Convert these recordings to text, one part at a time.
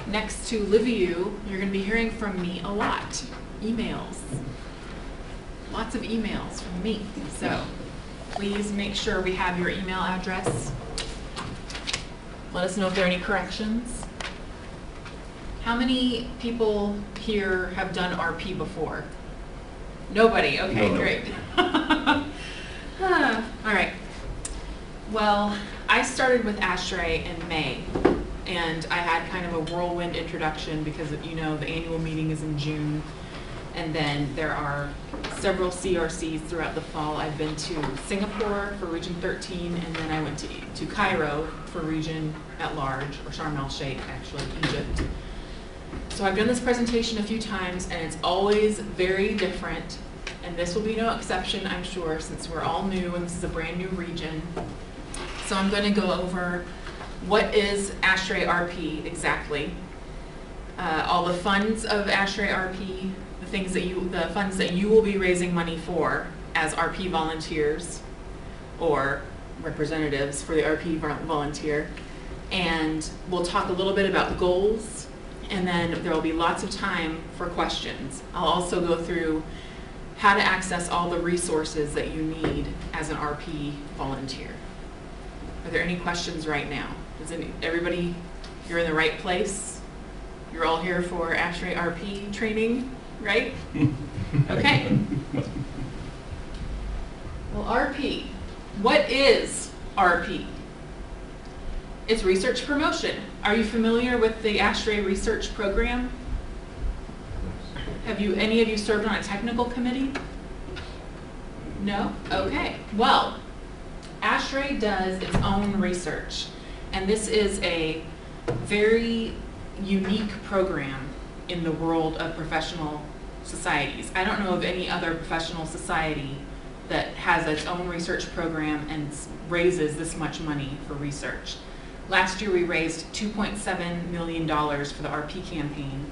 next to Liviu, you're going to be hearing from me a lot. Emails. Lots of emails from me. So please make sure we have your email address. Let us know if there are any corrections. How many people here have done RP before? Nobody. Okay, great. All right. Well, I started with ASHRAE in May, and I had kind of a whirlwind introduction because, you know, the annual meeting is in June, and then there are several CRCs throughout the fall. I've been to Singapore for Region 13, and then I went to Cairo for Region at Large, or Sharm el-Sheikh, actually, Egypt. So I've done this presentation a few times, and it's always very different, and this will be no exception, I'm sure, since we're all new and this is a brand new region. So I'm going to go over what is ASHRAE RP exactly, all the funds of ASHRAE RP, the funds that you will be raising money for as RP volunteers or representatives for the RP volunteer, and we'll talk a little bit about goals, and then there will be lots of time for questions. I'll also go through how to access all the resources that you need as an RP volunteer. Are there any questions right now? Everybody, you're in the right place? You're all here for ASHRAE RP training, right? Okay. Well, RP. What is RP? It's research promotion. Are you familiar with the ASHRAE research program? Have any of you served on a technical committee? No? Okay. Well, ASHRAE does its own research, and this is a very unique program in the world of professional societies. I don't know of any other professional society that has its own research program and raises this much money for research. Last year we raised $2.7 million for the RP campaign,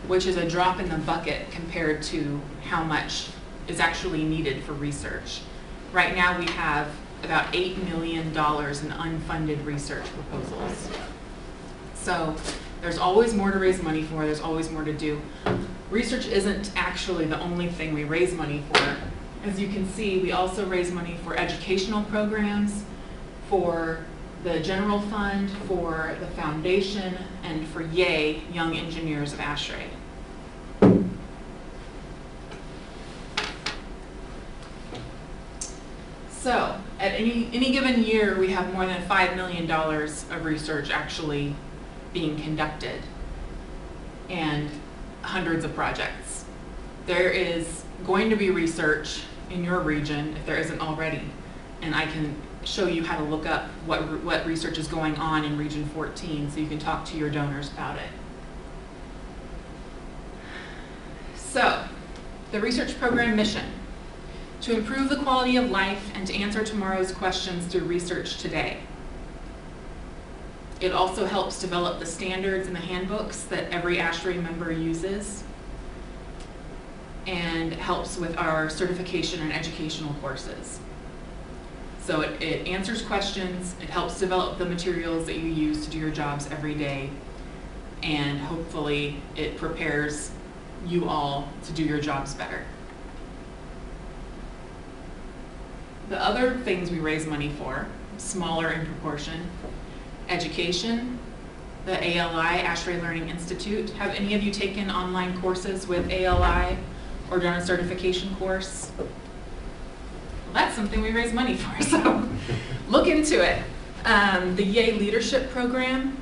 which is a drop in the bucket compared to how much is actually needed for research. Right now we have about $8 million in unfunded research proposals. So there's always more to raise money for, there's always more to do. Research isn't actually the only thing we raise money for. As you can see, we also raise money for educational programs, for the general fund, for the foundation, and for YAY, Young Engineers of ASHRAE. So, at any given year, we have more than $5 million of research actually being conducted, and hundreds of projects. There is going to be research in your region, if there isn't already, and I can show you how to look up what research is going on in Region 14 so you can talk to your donors about it. So, the research program mission: to improve the quality of life and to answer tomorrow's questions through research today. It also helps develop the standards and the handbooks that every ASHRAE member uses, and helps with our certification and educational courses. So it answers questions, it helps develop the materials that you use to do your jobs every day, and hopefully it prepares you all to do your jobs better. The other things we raise money for, smaller in proportion: education, the ALI, ASHRAE Learning Institute. Have any of you taken online courses with ALI or done a certification course? That's something we raise money for, so look into it. The YAY Leadership Program,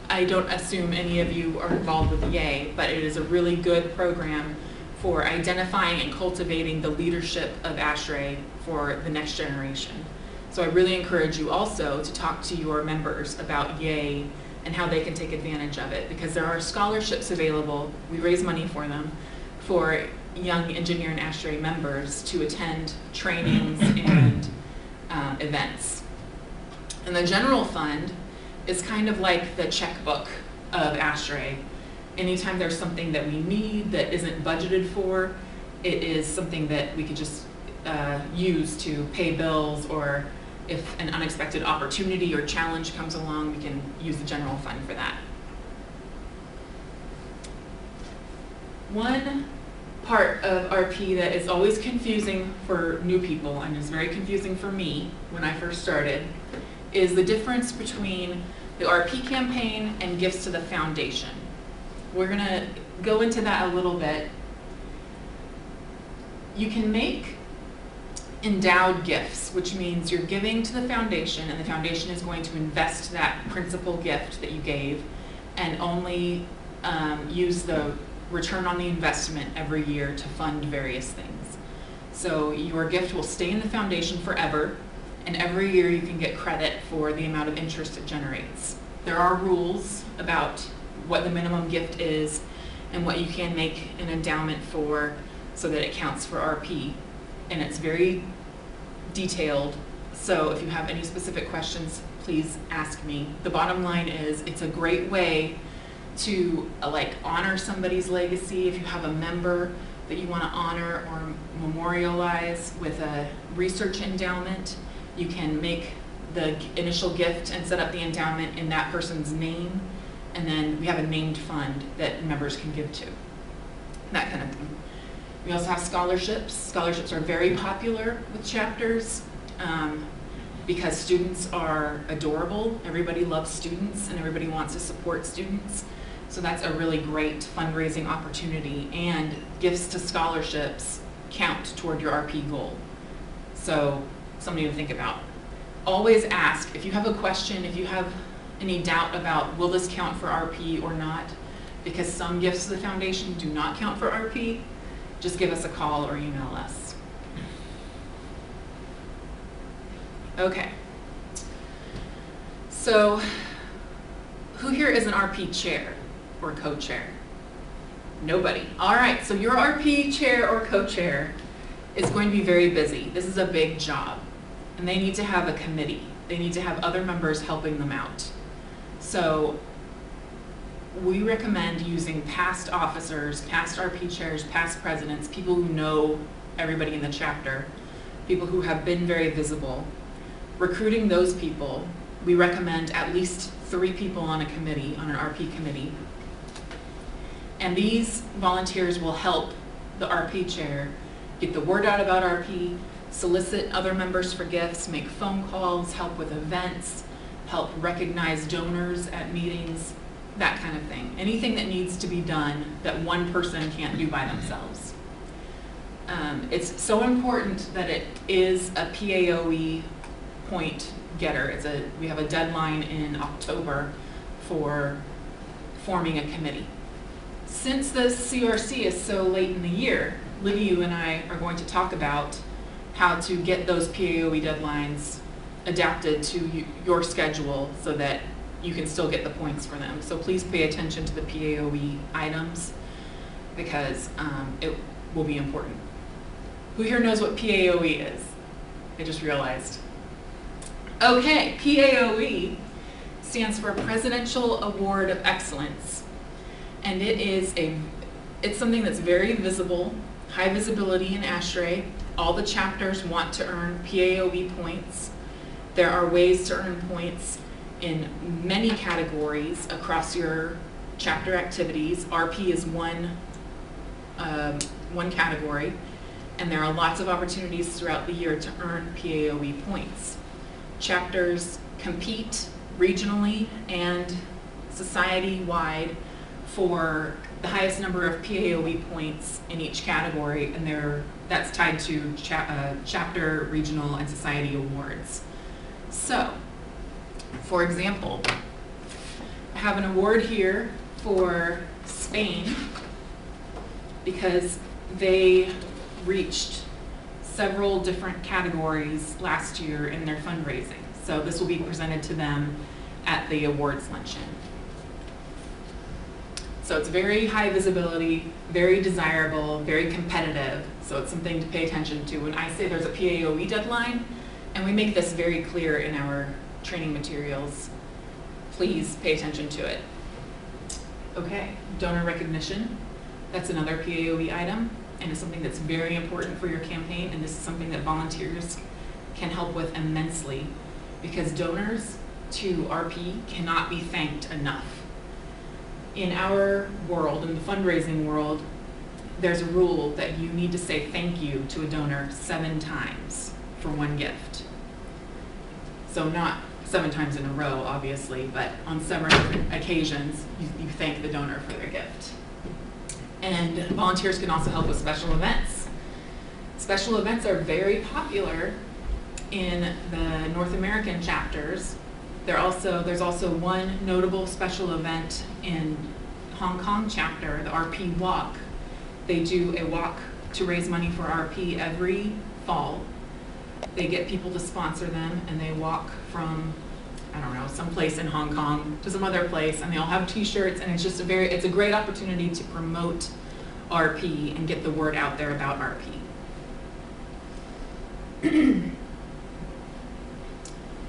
I don't assume any of you are involved with YAY, but it is a really good program for identifying and cultivating the leadership of ASHRAE for the next generation. So I really encourage you also to talk to your members about YAY and how they can take advantage of it, because there are scholarships available. We raise money for them, for Young Engineer and ASHRAE members to attend trainings and events. And the general fund is kind of like the checkbook of ASHRAE. Anytime there's something that we need that isn't budgeted for, it is something that we could just use to pay bills, or if an unexpected opportunity or challenge comes along, we can use the general fund for that. One part of RP that is always confusing for new people, and is very confusing for me when I first started, is the difference between the RP campaign and gifts to the foundation. We're going to go into that a little bit. You can make endowed gifts, which means you're giving to the foundation, and the foundation is going to invest that principal gift that you gave and only use the return on the investment every year to fund various things. So your gift will stay in the foundation forever, and every year you can get credit for the amount of interest it generates. There are rules about what the minimum gift is and what you can make an endowment for so that it counts for RP. And it's very detailed, so if you have any specific questions, please ask me. The bottom line is it's a great way to honor somebody's legacy. If you have a member that you want to honor or memorialize with a research endowment, you can make the initial gift and set up the endowment in that person's name, and then we have a named fund that members can give to, that kind of thing. We also have scholarships. Scholarships are very popular with chapters because students are adorable. Everybody loves students and everybody wants to support students. So that's a really great fundraising opportunity, and gifts to scholarships count toward your RP goal. So something to think about. Always ask if you have a question, if you have any doubt about will this count for RP or not, because some gifts to the foundation do not count for RP. Just give us a call or email us. Okay. So, who here is an RP chair or co-chair? Nobody. All right, so your RP chair or co-chair is going to be very busy. This is a big job, and they need to have a committee. They need to have other members helping them out. So, we recommend using past officers, past RP chairs, past presidents, people who know everybody in the chapter, people who have been very visible. Recruiting those people, we recommend at least 3 people on a committee, on an RP committee. And these volunteers will help the RP chair get the word out about RP, solicit other members for gifts, make phone calls, help with events, help recognize donors at meetings, that kind of thing. Anything that needs to be done that one person can't do by themselves. It's so important that it is a PAOE point getter. We have a deadline in October for forming a committee. Since the CRC is so late in the year, Lydia and I are going to talk about how to get those PAOE deadlines adapted to your schedule so that you can still get the points for them. So please pay attention to the PAOE items because it will be important. Who here knows what PAOE is? I just realized. Okay, PAOE stands for Presidential Award of Excellence. And it's something that's very visible, high visibility in ASHRAE. All the chapters want to earn PAOE points. There are ways to earn points in many categories across your chapter activities. RP is one category, and there are lots of opportunities throughout the year to earn PAOE points. Chapters compete regionally and society-wide for the highest number of PAOE points in each category, and that's tied to chapter, regional, and society awards. So, for example, I have an award here for Spain because they reached several different categories last year in their fundraising. So this will be presented to them at the awards luncheon. So it's very high visibility, very desirable, very competitive. So it's something to pay attention to. When I say there's a PAOE deadline, and we make this very clear in our training materials, please pay attention to it. Okay, donor recognition. That's another PAOE item, and it's something that's very important for your campaign, and this is something that volunteers can help with immensely because donors to RP cannot be thanked enough. In our world, in the fundraising world, there's a rule that you need to say thank you to a donor 7 times for one gift. So not 7 times in a row, obviously, but on several different occasions, you thank the donor for their gift. And volunteers can also help with special events. Special events are very popular in the North American chapters. There's also one notable special event in Hong Kong chapter, the RP Walk. They do a walk to raise money for RP every fall. They get people to sponsor them, and they walk from, I don't know, someplace in Hong Kong to some other place, and they all have t-shirts, and it's a great opportunity to promote RP and get the word out there about RP.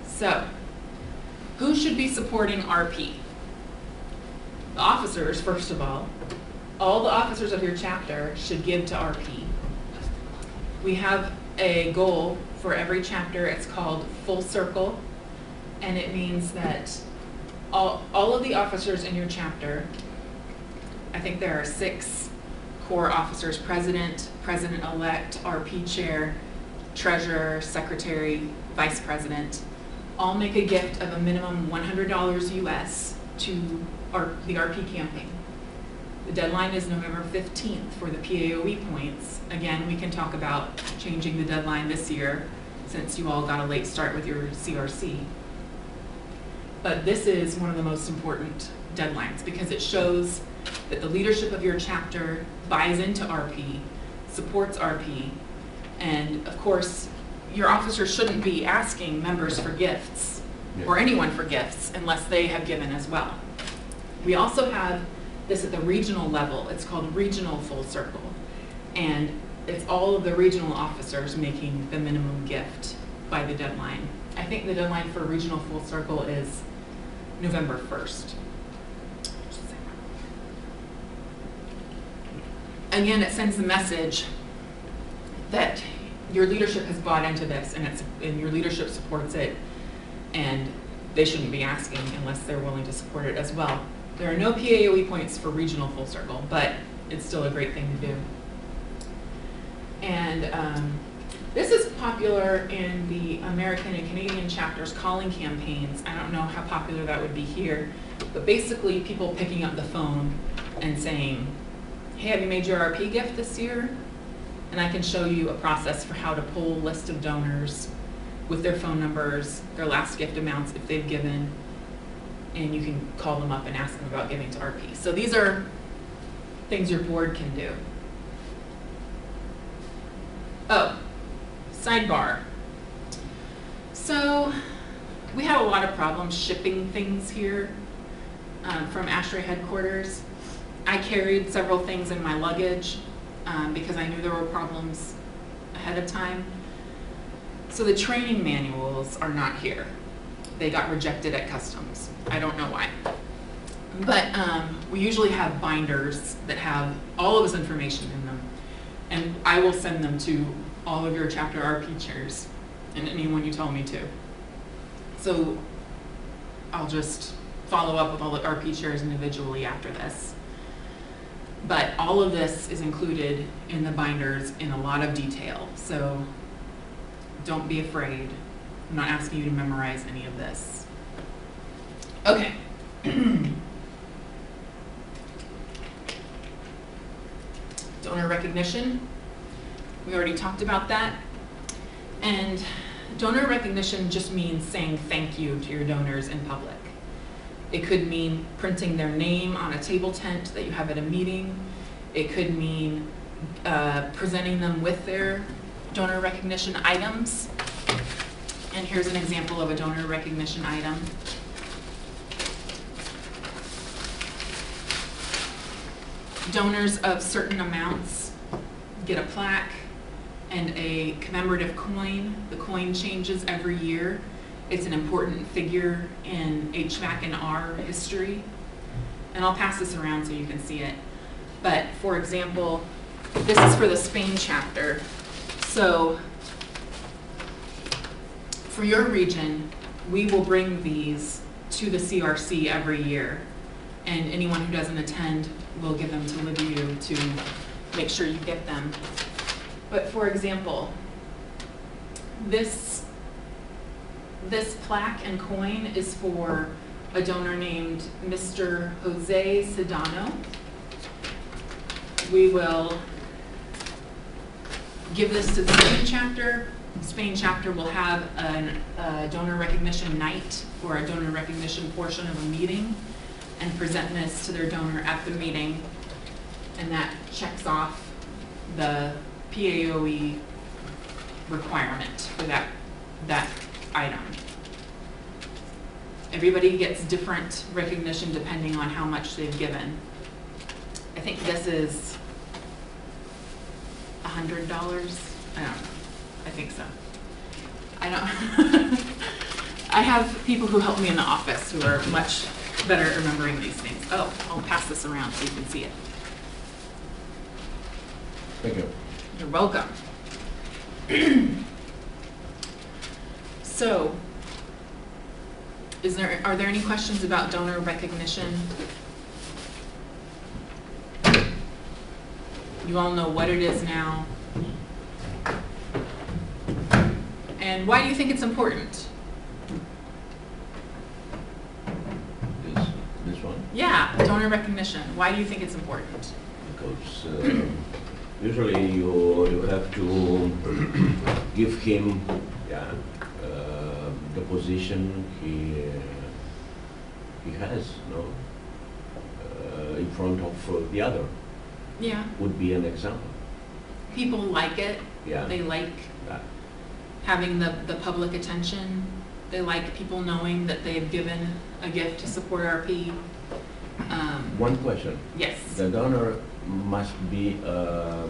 So, who should be supporting RP? The officers, first of all. All the officers of your chapter should give to RP. We have a goal for every chapter. It's called Full Circle, and it means that all of the officers in your chapter, I think there are 6 core officers: president, president-elect, RP chair, treasurer, secretary, vice president, all make a gift of a minimum $100 US to the RP campaign. The deadline is November 15th for the PAOE points. Again, we can talk about changing the deadline this year since you all got a late start with your CRC. But this is one of the most important deadlines because it shows that the leadership of your chapter buys into RP, supports RP, and of course, your officers shouldn't be asking members for gifts or anyone for gifts unless they have given as well. We also have this at the regional level. It's called Regional Full Circle, and it's all of the regional officers making the minimum gift by the deadline. I think the deadline for Regional Full Circle is November 1st. Again, it sends the message that your leadership has bought into this, and your leadership supports it, and they shouldn't be asking unless they're willing to support it as well. There are no PAOE points for Regional Full Circle, but it's still a great thing to do. And this is popular in the American and Canadian chapters calling campaigns. I don't know how popular that would be here, but basically people picking up the phone and saying, hey, have you made your RP gift this year? And I can show you a process for how to pull a list of donors with their phone numbers, their last gift amounts if they've given, and you can call them up and ask them about giving to RP. So these are things your board can do. Oh, sidebar. So we have a lot of problems shipping things here from ASHRAE headquarters. I carried several things in my luggage because I knew there were problems ahead of time. So the training manuals are not here. They got rejected at customs. I don't know why. But we usually have binders that have all of this information in them. And I will send them to all of your chapter RP chairs and anyone you tell me to. So I'll just follow up with all the RP chairs individually after this. But all of this is included in the binders in a lot of detail. So don't be afraid. I'm not asking you to memorize any of this. Okay. Donor recognition. We already talked about that. And donor recognition just means saying thank you to your donors in public. It could mean printing their name on a table tent that you have at a meeting. It could mean presenting them with their donor recognition items. And here's an example of a donor recognition item. Donors of certain amounts get a plaque and a commemorative coin. The coin changes every year. It's an important figure in HVAC and R history. And I'll pass this around so you can see it. But for example, this is for the Spain chapter. So for your region, we will bring these to the CRC every year. And anyone who doesn't attend will give them to LibU to make sure you get them. But for example, this plaque and coin is for a donor named Mr. Jose Sedano. We will give this to the Spain chapter. Spain chapter will have a donor recognition night or a donor recognition portion of a meeting and present this to their donor at the meeting, and that checks off the PAOE requirement for that item. Everybody gets different recognition depending on how much they've given. I think this is $100. I don't know. I think so. I don't. I have people who help me in the office who are much better at remembering these things. Oh, I'll pass this around so you can see it. Thank you. You're welcome. So, are there any questions about donor recognition? You all know what it is now. And why do you think it's important? This one? Yeah, donor recognition. Why do you think it's important? Because usually you have to give him the position he has, no, in front of the other. Yeah. Would be an example. People like it. Yeah. They like That. having the public attention. They like people knowing that they've given a gift to support RP. One question. Yes. The donor must be a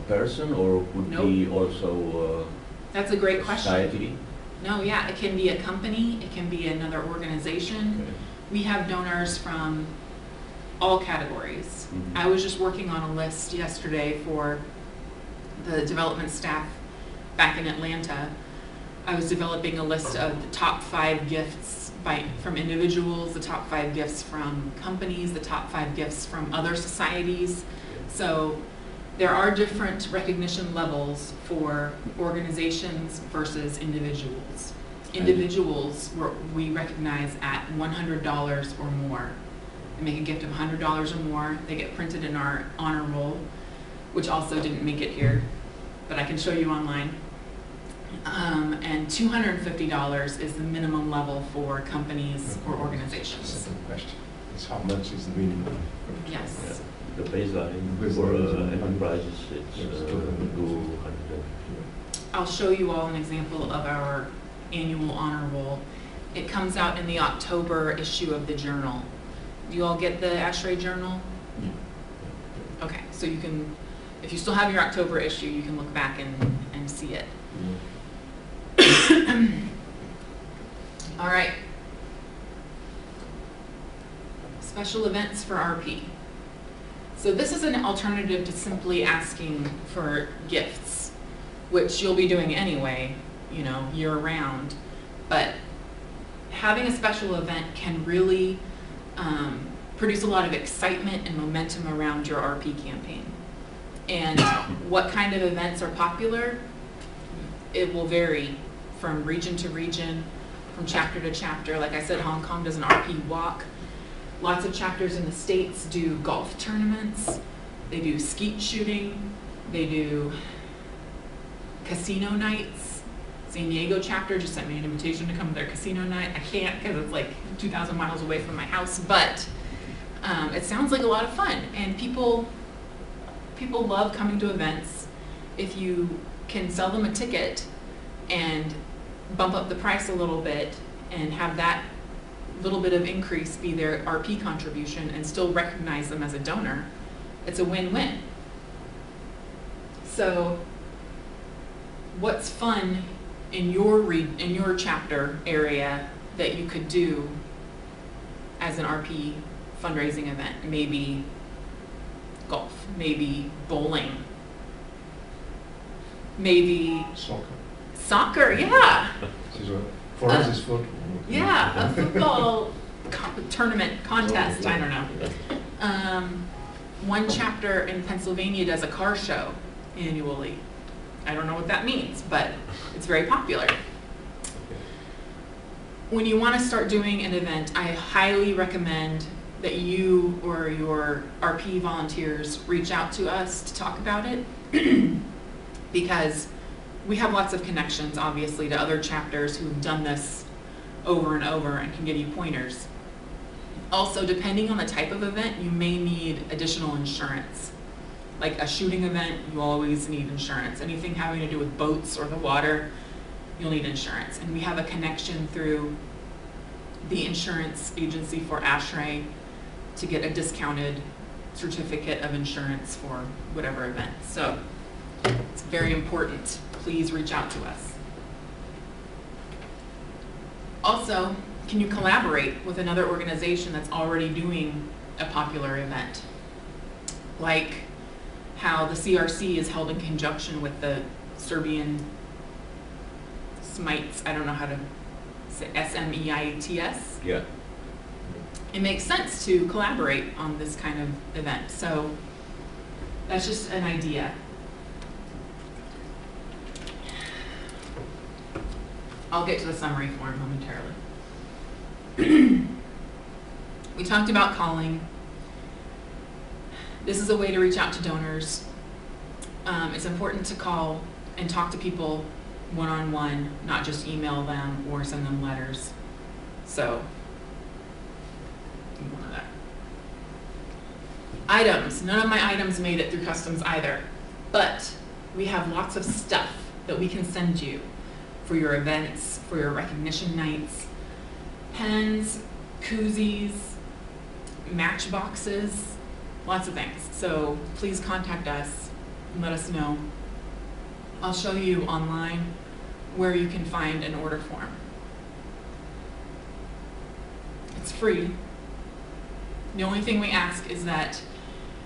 person, or could be also That's a great question. society? No, yeah, it can be a company, it can be another organization. Okay. We have donors from all categories. Mhm. I was just working on a list yesterday for the development staff back in Atlanta. I was developing a list of the top 5 gifts from individuals, the top 5 gifts from companies, the top 5 gifts from other societies. So there are different recognition levels for organizations versus individuals. Individuals we recognize at $100 or more. They make a gift of $100 or more. They get printed in our honor roll, which also didn't make it here, but I can show you online. And $250 is the minimum level for companies or organizations. Second question is how much is the minimum? Yes. Yeah. The baseline The for baseline is enterprises, it's Yes, 200. I'll show you all an example of our annual honor roll. It comes out in the October issue of the journal. Do you all get the ASHRAE journal? Okay, so you can, if you still have your October issue, you can look back and see it. All right. Special events for RP. So this is an alternative to simply asking for gifts, which you'll be doing anyway, you know, year round. But having a special event can really produce a lot of excitement and momentum around your RP campaign. And what kind of events are popular? It will vary from region to region, from chapter to chapter. Like I said, Hong Kong does an RP walk. Lots of chapters in the States do golf tournaments. They do skeet shooting. They do casino nights. San Diego chapter just sent me an invitation to come to their casino night. I can't because it's like 2,000 miles away from my house, but it sounds like a lot of fun. And people love coming to events. If you can sell them a ticket and bump up the price a little bit and have that little bit of increase be their RP contribution and still recognize them as a donor, it's a win-win. So what's fun in your chapter area that you could do as an RP fundraising event? Maybe golf, maybe bowling, maybe soccer, yeah. For us, it's football. Yeah, a football tournament, contest, I don't know. one chapter in Pennsylvania does a car show annually. I don't know what that means, but it's very popular. When you want to start doing an event, I highly recommend that you or your RP volunteers reach out to us to talk about it because we have lots of connections, obviously, to other chapters who've done this over and over and can give you pointers. Also, depending on the type of event, you may need additional insurance. Like a shooting event, you always need insurance. Anything having to do with boats or the water, you'll need insurance. And we have a connection through the insurance agency for ASHRAE to get a discounted certificate of insurance for whatever event. So it's very important. Please reach out to us. Also, can you collaborate with another organization that's already doing a popular event? Like how the CRC is held in conjunction with the Serbian Smites, I don't know how to say, SMEITS. Yeah. It makes sense to collaborate on this kind of event. So that's just an idea. I'll get to the summary form momentarily. We talked about calling. This is a way to reach out to donors. It's important to call and talk to people one-on-one, not just email them or send them letters. So, one of that. Items. None of my items made it through customs either, but we have lots of stuff that we can send you for your events, for your recognition nights. Pens, koozies, matchboxes, lots of things. So please contact us and let us know. I'll show you online where you can find an order form. It's free. The only thing we ask is that,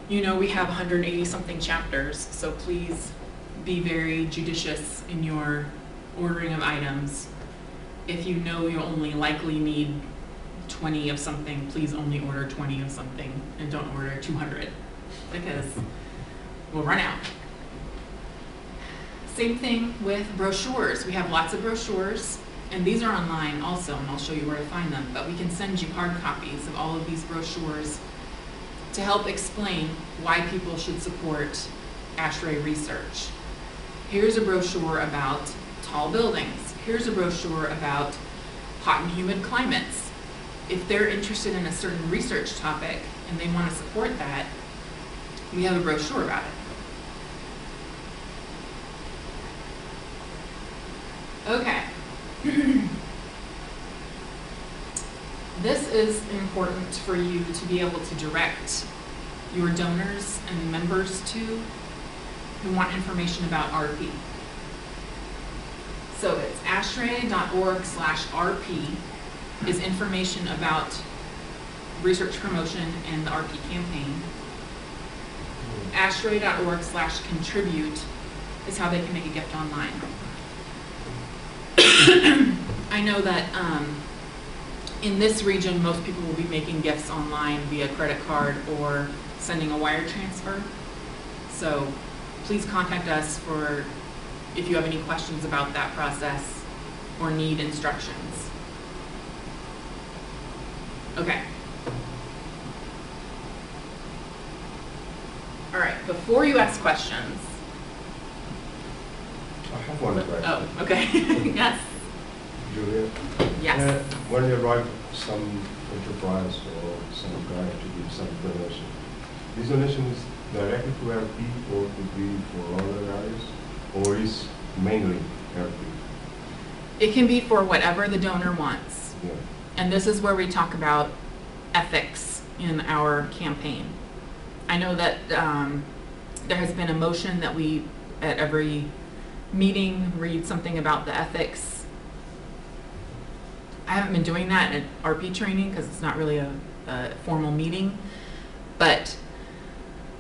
you know, we have 180 something chapters, so please be very judicious in your ordering of items. If you know you only likely need 20 of something, please only order 20 of something and don't order 200 because we'll run out. Same thing with brochures. We have lots of brochures and these are online also, and I'll show you where to find them, but we can send you hard copies of all of these brochures to help explain why people should support ASHRAE research. Here's a brochure about tall buildings. Here's a brochure about hot and humid climates. If they're interested in a certain research topic and they want to support that, we have a brochure about it. Okay. This is important for you to be able to direct your donors and members to who want information about RP. So it's ashrae.org/RP is information about research promotion and the RP campaign. ashrae.org/contribute is how they can make a gift online. I know that in this region, most people will be making gifts online via credit card or sending a wire transfer. So please contact us if you have any questions about that process or need instructions. Okay. All right, before you ask questions. I have one question. Oh, okay. Yes. Julia? Yes. When you write some enterprise or some guy to give some donation, this donation is directly to RP or could be for other areas, or is mainly RP? It can be for whatever the donor wants. Yeah. And this is where we talk about ethics in our campaign. I know that there has been a motion that we, at every meeting, read something about the ethics. I haven't been doing that at RP training because it's not really a formal meeting. But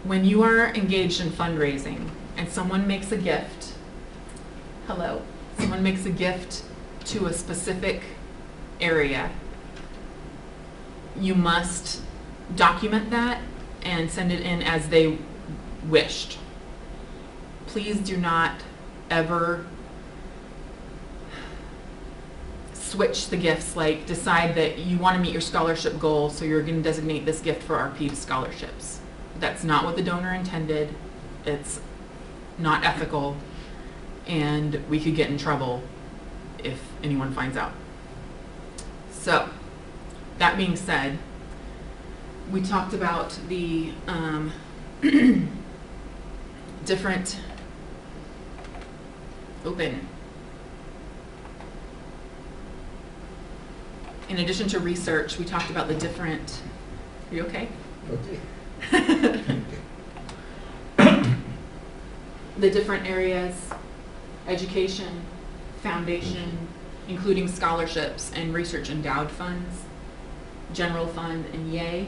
when you are engaged in fundraising and someone makes a gift, someone makes a gift to a specific area, you must document that and send it in as they wished. Please do not ever switch the gifts, like decide that you want to meet your scholarship goal, so you're going to designate this gift for RP scholarships. That's not what the donor intended. It's not ethical, and we could get in trouble if anyone finds out. So, that being said, we talked about the different open. In addition to research, we talked about the different, are you okay? Okay. The different areas, education, foundation, including scholarships and research endowed funds, general fund, and yay.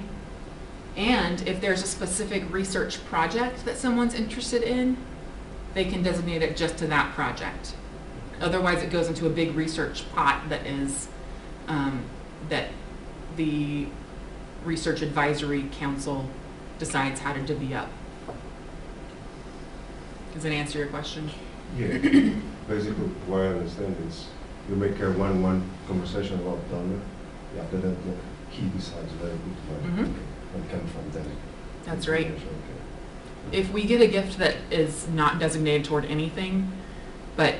And if there's a specific research project that someone's interested in, they can designate it just to that project. Otherwise, it goes into a big research pot that is that the Research Advisory Council decides how to divvy up. Does that answer your question? Yeah, basically what I understand is you make a one-on-one conversation about donor. After that, he decides very good money and come from them. That's right. Okay. If we get a gift that is not designated toward anything, but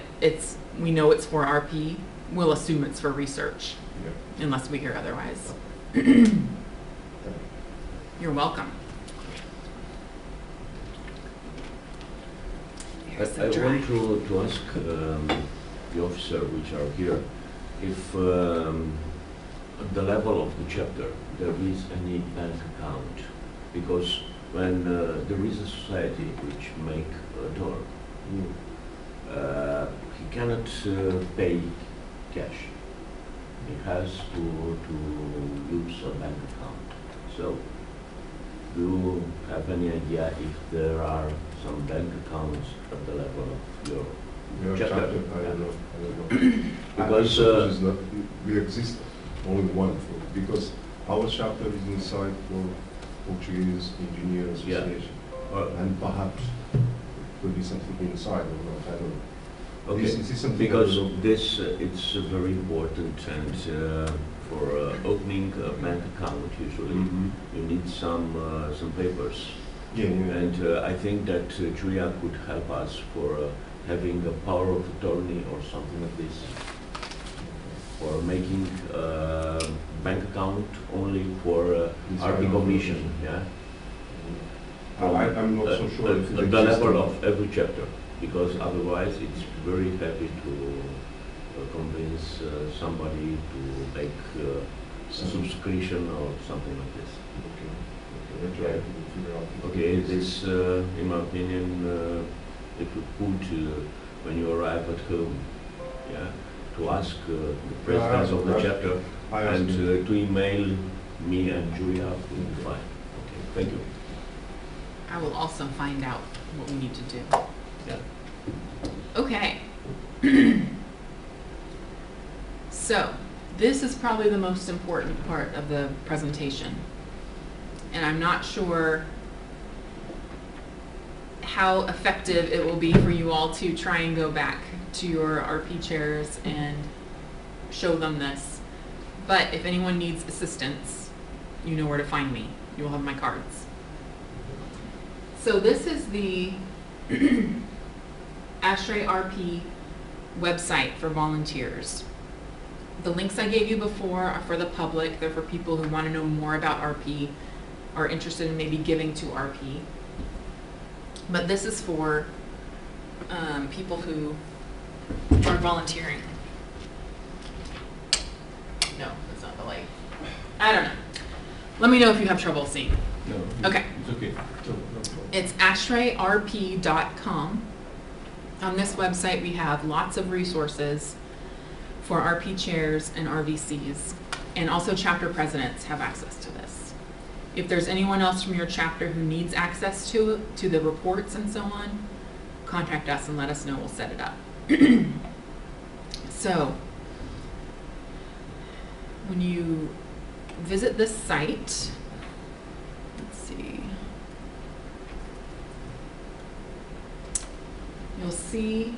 we know it's for RP, we'll assume it's for research, Yeah. unless we hear otherwise. Thank you. You're welcome. I want to ask the officer which are here if at the level of the chapter there is any bank account, because when there is a society which make a door, he cannot pay cash. He has to use a bank account. So, do you have any idea if there are some bank accounts at the level of your chapter? I don't know. Because it's not, we exist only one because our chapter is inside for Portuguese Engineer Association, and perhaps could be something inside or not. I don't know. okay, This is something because this it's very important, and for opening a bank account, usually you need some papers. Yeah. And I think that Julia could help us for having a power of attorney or something like this, or making a bank account only for RP Commission, yeah? I'm not so sure if it At the exists level or of every chapter, because otherwise it's very heavy to convince somebody to make a subscription or something like this. Okay. We'll try to figure out. Okay, this, in my opinion, if you could, when you arrive at home, yeah, to ask the presidents of the chapter and to email me and Julia, would be fine. Okay, thank you. I will also find out what we need to do. Yeah. Okay. So, this is probably the most important part of the presentation. And I'm not sure how effective it will be for you all to try and go back to your RP chairs and show them this. But if anyone needs assistance, you know where to find me. You will have my cards. So this is the ASHRAE RP website for volunteers. The links I gave you before are for the public. They're for people who want to know more about RP, are interested in maybe giving to RP. But this is for people who are volunteering. No, that's not the light. I don't know. Let me know if you have trouble seeing. No, Okay. it's okay. It's ashraerp.com. On this website, we have lots of resources for RP chairs and RVCs, and also chapter presidents have access to this. If there's anyone else from your chapter who needs access to the reports and so on, contact us and let us know. We'll set it up. So, when you visit this site, let's see. you'll see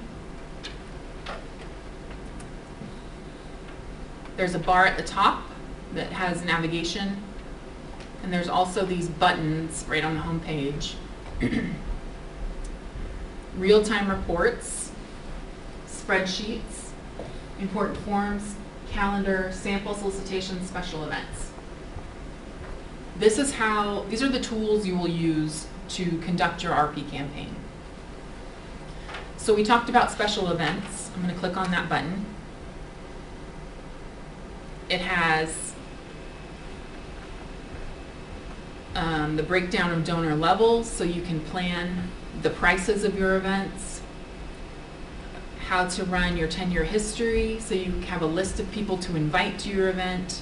there's a bar at the top that has navigation, and there's also these buttons right on the home page. Real-time reports, spreadsheets, important forms, calendar, sample solicitations, special events. These are the tools you will use to conduct your RP campaign. So we talked about special events. I'm going to click on that button. It has the breakdown of donor levels, so you can plan the prices of your events, how to run your 10-year history, so you have a list of people to invite to your event,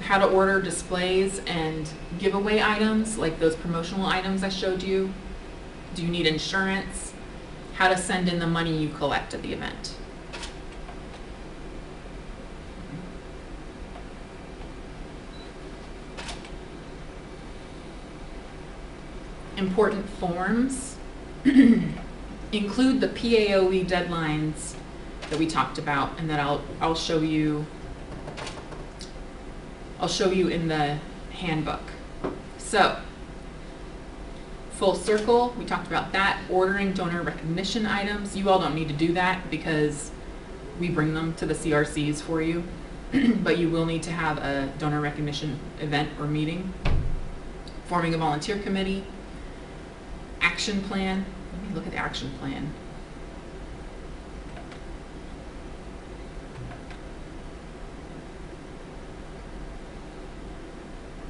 how to order displays and giveaway items, like those promotional items I showed you. Do you need insurance? How to send in the money you collect at the event. Important forms include the PAOE deadlines that we talked about, and that I'll show you in the handbook. So, full circle, we talked about that. Ordering donor recognition items. You all don't need to do that because we bring them to the CRCs for you, but you will need to have a donor recognition event or meeting. Forming a volunteer committee. Action plan. Let me look at the action plan.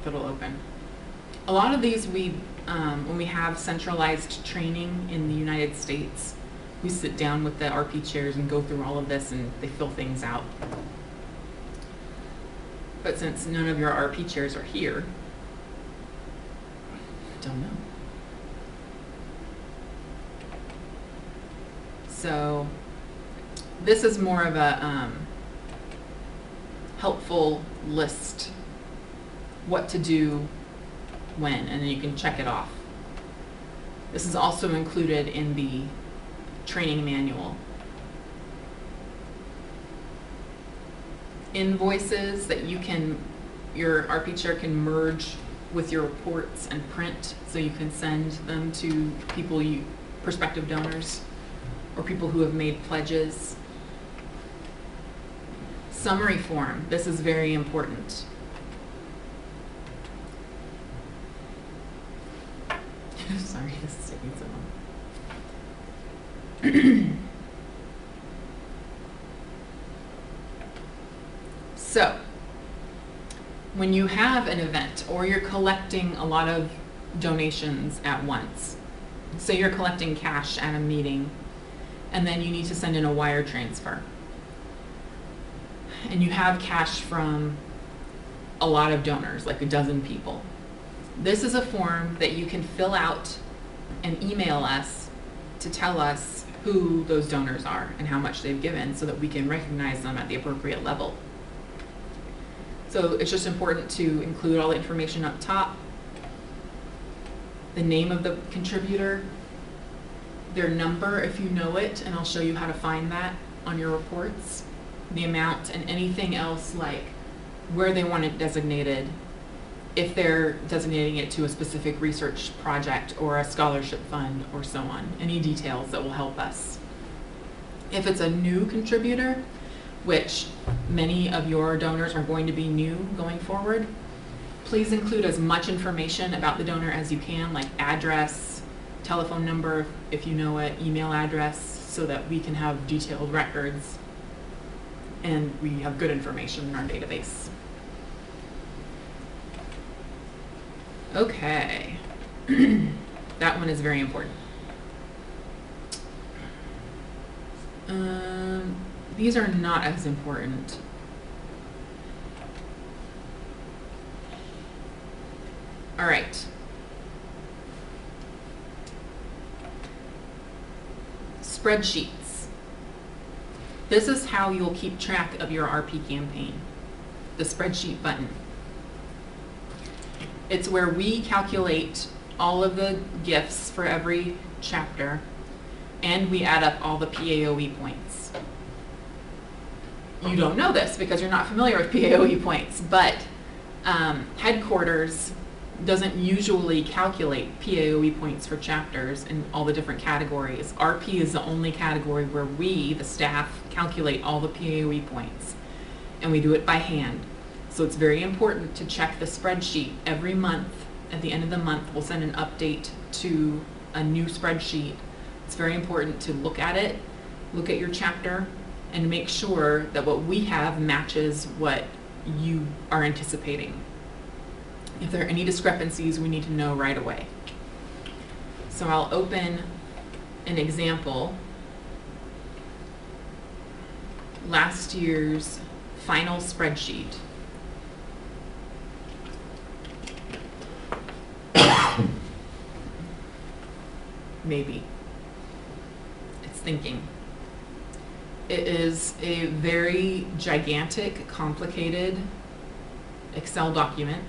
If it'll open. A lot of these when we have centralized training in the United States, we sit down with the RP chairs and go through all of this, and they fill things out. But since none of your RP chairs are here, I don't know. So this is more of a helpful list, what to do when, and then you can check it off. This is also included in the training manual. Invoices that your RP chair can merge with your reports and print, so you can send them to prospective donors, or people who have made pledges. Summary form, this is very important. Sorry, this is taking so long. So, when you have an event or you're collecting a lot of donations at once, say you're collecting cash at a meeting, and then you need to send in a wire transfer, and you have cash from a lot of donors, like a dozen people. This is a form that you can fill out and email us to tell us who those donors are and how much they've given, so that we can recognize them at the appropriate level. So it's just important to include all the information up top, the name of the contributor, their number if you know it, and I'll show you how to find that on your reports, the amount, and anything else like where they want it designated, if they're designating it to a specific research project or a scholarship fund or so on, any details that will help us. If it's a new contributor, which many of your donors are going to be new going forward, please include as much information about the donor as you can, like address, telephone number if you know it, email address, so that we can have detailed records and we have good information in our database. Okay, that one is very important. These are not as important. All right. Spreadsheets. This is how you'll keep track of your RP campaign, the spreadsheet button. It's where we calculate all of the gifts for every chapter, and we add up all the PAOE points. You don't know this because you're not familiar with PAOE points, but headquarters doesn't usually calculate PAOE points for chapters in all the different categories. RP is the only category where we, the staff, calculate all the PAOE points, and we do it by hand. So it's very important to check the spreadsheet every month. At the end of the month, we'll send an update to a new spreadsheet. It's very important to look at it, look at your chapter, and make sure that what we have matches what you are anticipating. If there are any discrepancies, we need to know right away. So I'll open an example. Last year's final spreadsheet. Maybe. It's thinking. It is a very gigantic, complicated Excel document.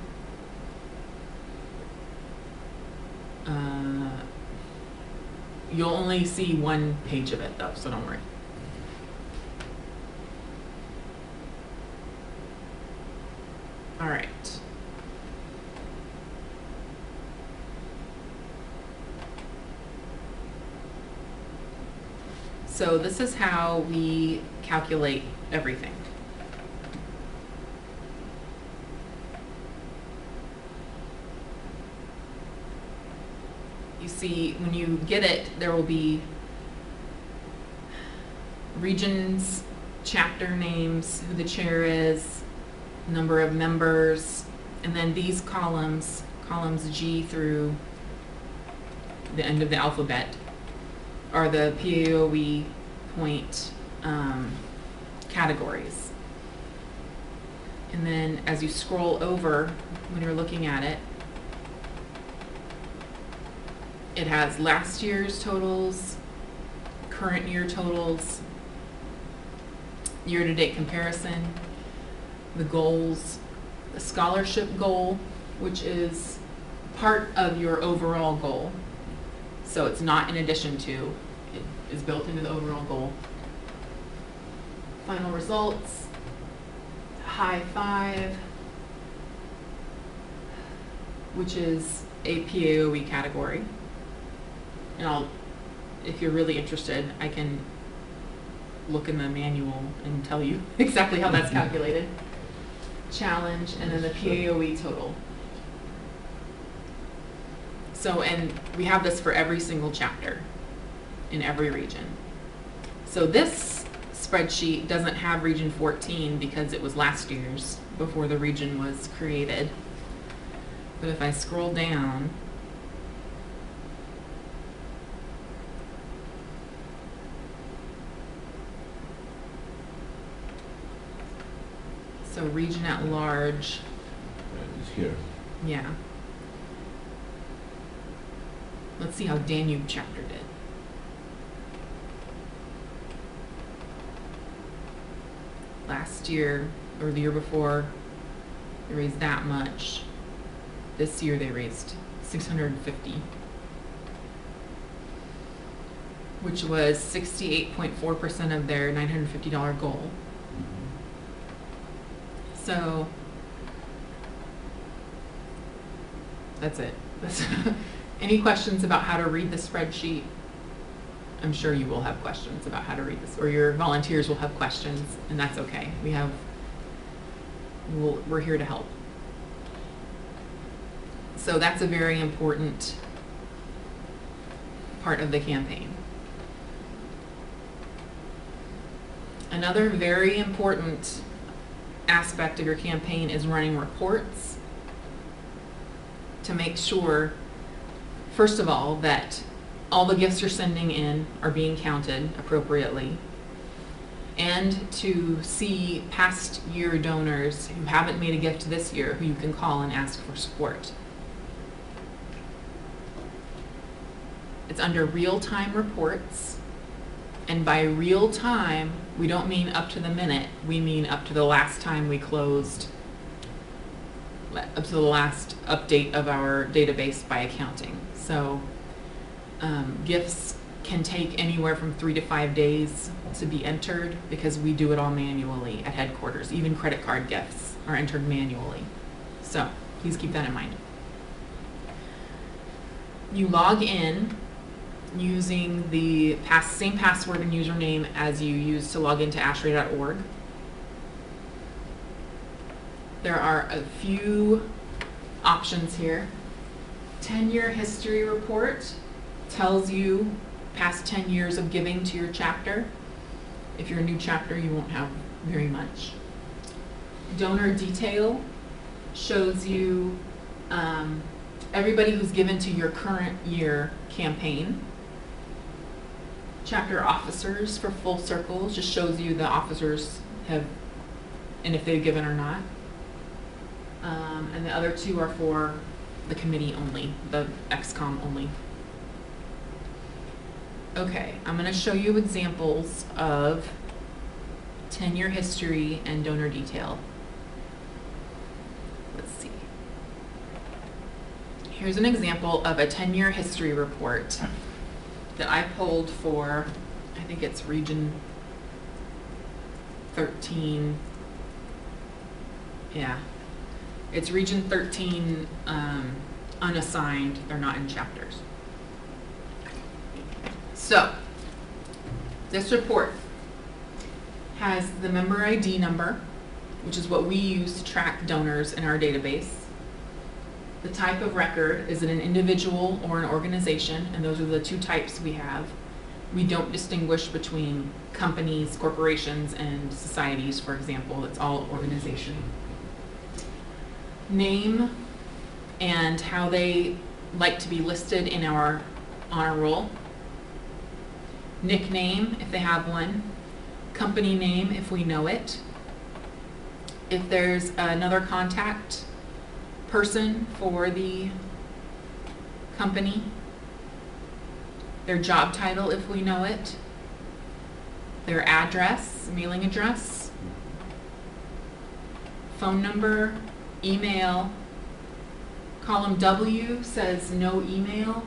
You'll only see one page of it though, so don't worry. All right. So this is how we calculate everything. You see, when you get it, there will be regions, chapter names, who the chair is, number of members, and then these columns, columns G through the end of the alphabet, are the PAOE point categories. And then as you scroll over, when you're looking at it, it has last year's totals, current year totals, year-to-date comparison, the goals, the scholarship goal, which is part of your overall goal. So it's not in addition to, it is built into the overall goal. Final results, high five, which is a PAOE category. And if you're really interested, I can look in the manual and tell you exactly how that's calculated. Challenge, and then the PAOE total. So, and we have this for every single chapter in every region. So this spreadsheet doesn't have region 14 because it was last year's, before the region was created. But if I scroll down, so region at large, It's here. yeah. Let's see how Danube chapter did. Last year, or the year before, they raised that much. This year they raised 650, which was 68.4% of their $950 goal. So that's it. Any questions about how to read the spreadsheet? I'm sure you will have questions about how to read this, or your volunteers will have questions, and that's okay. We're here to help. So that's a very important part of the campaign. Another very important aspect of your campaign is running reports to make sure, first of all, that all the gifts you're sending in are being counted appropriately, and to see past year donors who haven't made a gift this year who you can call and ask for support. It's under real-time reports, and by real time, we don't mean up to the minute, we mean up to the last time we closed, up to the last update of our database by accounting. So Gifts can take anywhere from 3 to 5 days to be entered because we do it all manually at headquarters. Even credit card gifts are entered manually. So please keep that in mind. You log in using the same password and username as you use to log into ashray.org. There are a few options here. 10-year history report tells you past 10 years of giving to your chapter. If you're a new chapter, you won't have very much. Donor detail shows you everybody who's given to your current year campaign. Chapter officers for Full Circle just shows you the officers have, and if they've given or not. And the other two are for the committee only, the XCOM only. Okay, I'm going to show you examples of 10-year history and donor detail. Let's see. Here's an example of a 10-year history report that I pulled for, I think it's Region 13. Yeah, it's Region 13 unassigned. They're not in chapters. So, this report has the member ID number, which is what we use to track donors in our database. The type of record, is it an individual or an organization? And those are the two types we have. We don't distinguish between companies, corporations, and societies, for example. It's all organization. Name and how they like to be listed in our honor roll. Nickname, if they have one. Company name, if we know it. If there's another contact person for the company. Their job title, if we know it. Their address, mailing address. Phone number, email. Column W says no email.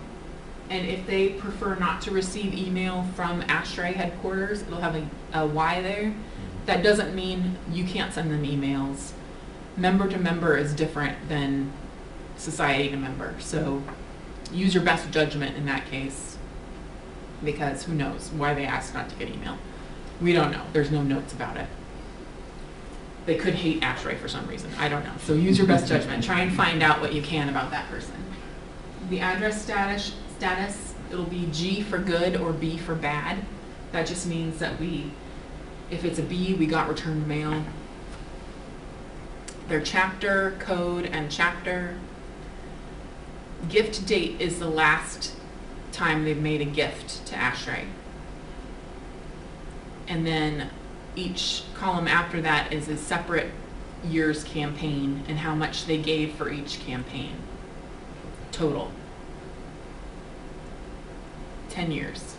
And if they prefer not to receive email from ASHRAE headquarters, it'll have a Y there. That doesn't mean you can't send them emails. Member to member is different than society to member. So use your best judgment in that case, because who knows why they asked not to get email. We don't know. There's no notes about it. They could hate ASHRAE for some reason. I don't know. So use your best judgment. Try and find out what you can about that person. The address status, it'll be G for good or B for bad. That just means that if it's a B, we got returned mail. Their chapter, code, and chapter. Gift date is the last time they've made a gift to ASHRAE. And then each column after that is a separate year's campaign and how much they gave for each campaign. Total. 10 years.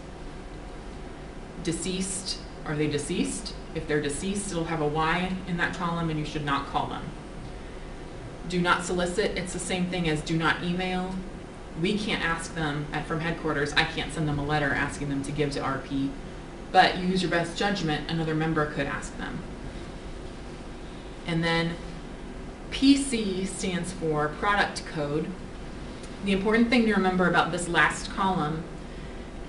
Deceased, are they deceased? If they're deceased, it'll have a Y in that column and you should not call them. Do not solicit, it's the same thing as do not email. We can't ask them from headquarters, I can't send them a letter asking them to give to RP, but use your best judgment, another member could ask them. And then PC stands for product code. The important thing to remember about this last column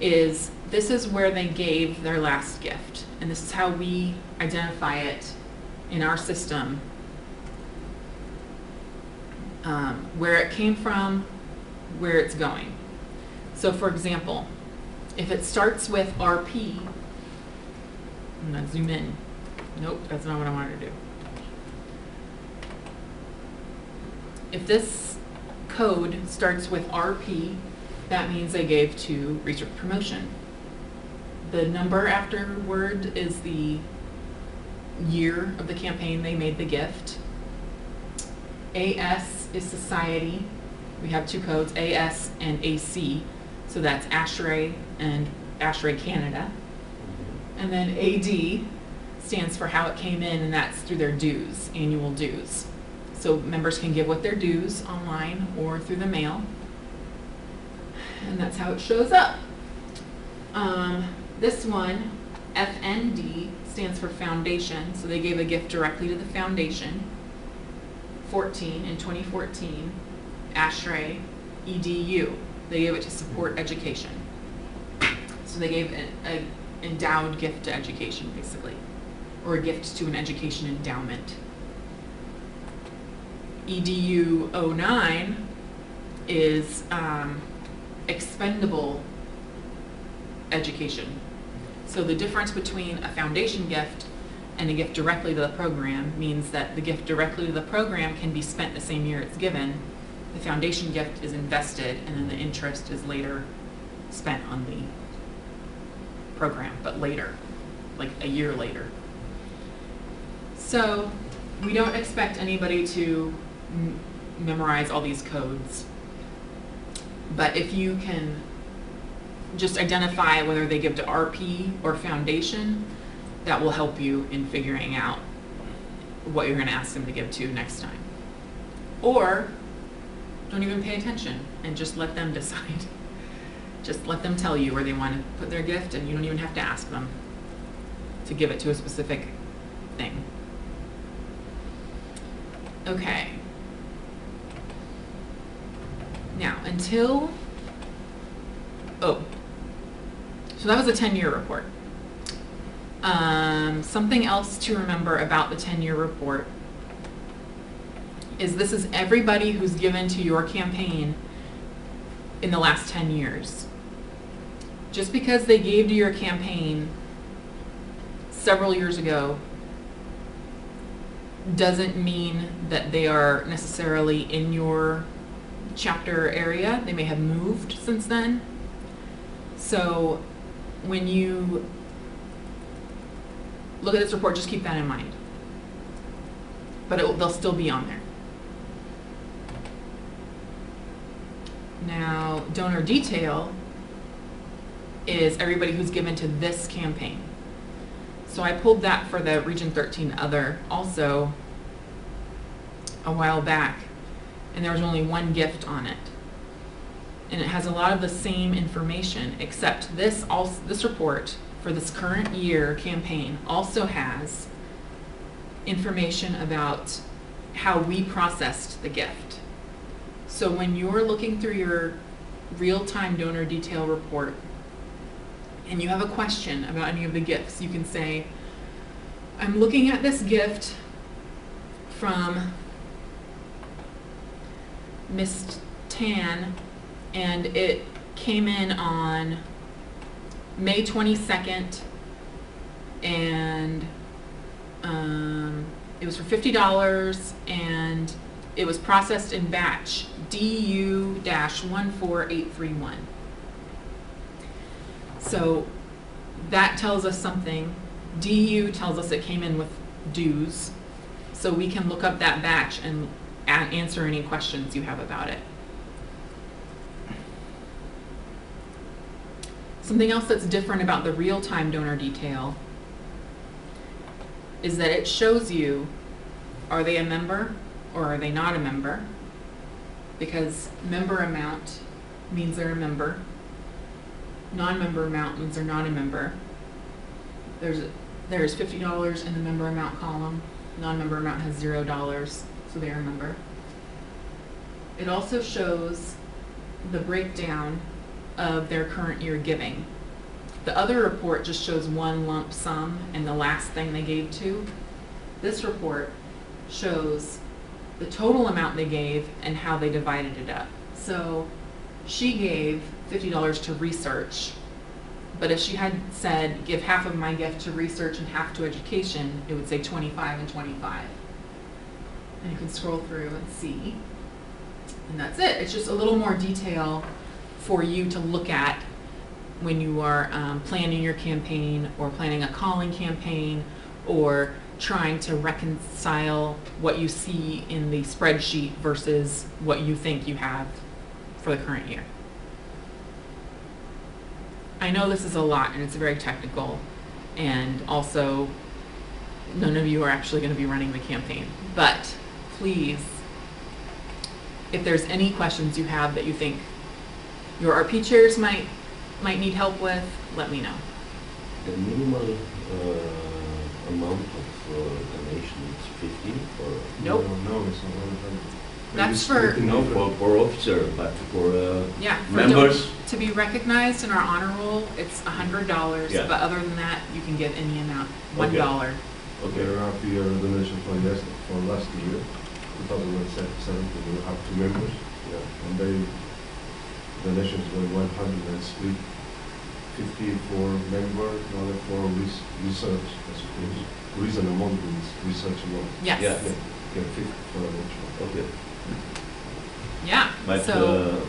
is this is where they gave their last gift, and this is how we identify it in our system, where it came from, where it's going. So for example, if it starts with RP, I'm going to zoom in. Nope, that's not what I wanted to do. If this code starts with RP, that means they gave to research promotion. The number afterward is the year of the campaign they made the gift. AS is society. We have two codes, AS and AC. So that's ASHRAE and ASHRAE Canada. And then AD stands for how it came in, and that's through their dues, annual dues. So members can give what their dues online or through the mail. and that's how it shows up. This one, FND, stands for foundation, so they gave a gift directly to the foundation. 14 in 2014, ASHRAE EDU. They gave it to support education. So they gave an endowed gift to education, basically, or a gift to an education endowment. EDU 09 is expendable education. So the difference between a foundation gift and a gift directly to the program means that the gift directly to the program can be spent the same year it's given. The foundation gift is invested, and then the interest is later spent on the program, but later, like a year later. So we don't expect anybody to memorize all these codes, but if you can just identify whether they give to RP or foundation, that will help you in figuring out what you're going to ask them to give to next time. Or don't even pay attention and just let them decide. Just let them tell you where they want to put their gift, and you don't even have to ask them to give it to a specific thing. Okay. Now, so that was a 10-year report. Something else to remember about the 10-year report is this is everybody who's given to your campaign in the last 10 years. Just because they gave to your campaign several years ago doesn't mean that they are necessarily in your chapter area. They may have moved since then. So when you look at this report, just keep that in mind. But they'll still be on there. Now, donor detail is everybody who's given to this campaign. So I pulled that for the Region 13 Other also a while back, and there was only one gift on it. And it has a lot of the same information, except this report for this current year campaign also has information about how we processed the gift. So when you're looking through your real-time donor detail report and you have a question about any of the gifts, you can say, I'm looking at this gift from Miss Tan, and it came in on May 22nd, and it was for $50, and it was processed in batch DU-14831. So that tells us something. DU tells us it came in with dues, so we can look up that batch and answer any questions you have about it. Something else that's different about the real-time donor detail is that it shows you, are they a member or are they not a member? Because member amount means they're a member. Non-member amount means they're not a member. There's $50 in the member amount column. Non-member amount has $0, so they're a member. It also shows the breakdown of their current year giving. The other report just shows one lump sum and the last thing they gave to. This report shows the total amount they gave and how they divided it up. So she gave $50 to research, but if she had said, give half of my gift to research and half to education, it would say 25 and 25. And you can scroll through and see. And that's it. It's just a little more detail for you to look at when you are planning your campaign or planning a calling campaign or trying to reconcile what you see in the spreadsheet versus what you think you have for the current year. I know this is a lot and it's very technical, and also none of you are actually going to be running the campaign, but please, if there's any questions you have that you think your RP chairs might need help with, let me know. The minimal amount of donation is 50 or? Nope. No, it's not 100. That's Maybe for- split in No, different- for officer, but for Yeah, for members, to be recognized in our honor roll, it's $100, Yeah. but other than that, you can give any amount, Okay. $1. okay, There are the donation for last year, 2017, we have 2 members, yeah, and they donations were 100 and split 50 for member, another for research, I suppose. Reason amount is research amount. Yes. Yeah. Yeah, 50 for each one. okay. Yeah. But So,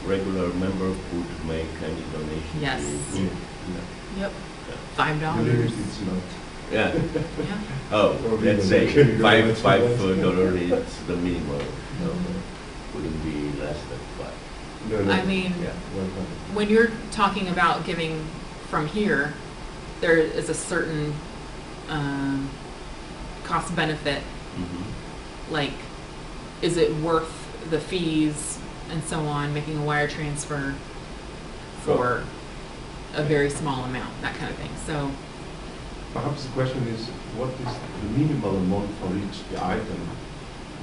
regular member could make any donation? Yes. to- Yeah. yep, Yeah. $5. The limit is not. Yeah, Yeah. oh, Probably let's the say donation five is $5 is the minimum, no, No, wouldn't be less than 5. no. I mean, Yeah. 100. when you're talking about giving from here, there is a certain cost benefit. Mhm. Like, is it worth the fees and so on, making a wire transfer for a very small amount, that kind of thing. So, Perhaps the question is, what is the minimal amount for each item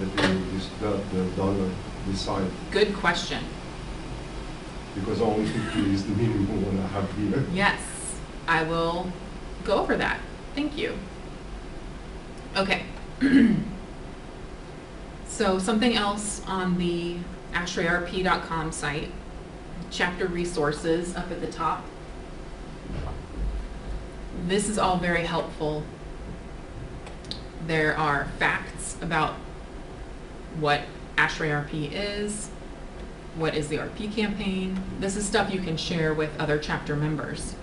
that the donor decide? good question. Because only 50 is the minimum one I have here. Yes, I will go over that. Thank you. Okay. So something else on the ashrayRP.com site, chapter resources up at the top. This is all very helpful. There are facts about what ASHRAE RP is, what is the RP campaign. This is stuff you can share with other chapter members.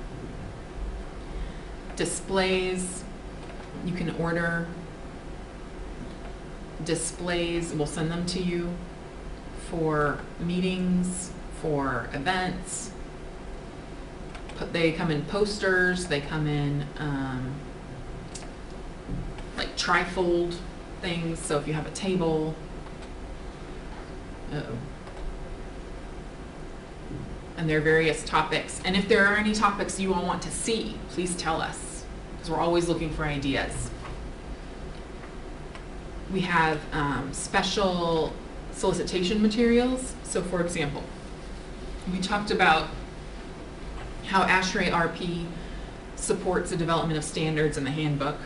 Displays, you can order displays, we'll send them to you for meetings, for events. They come in posters, they come in like trifold things, so if you have a table, uh-oh. And there are various topics. And if there are any topics you all want to see, please tell us, because we're always looking for ideas. We have special solicitation materials. So for example, we talked about how ASHRAE RP supports the development of standards in the handbook.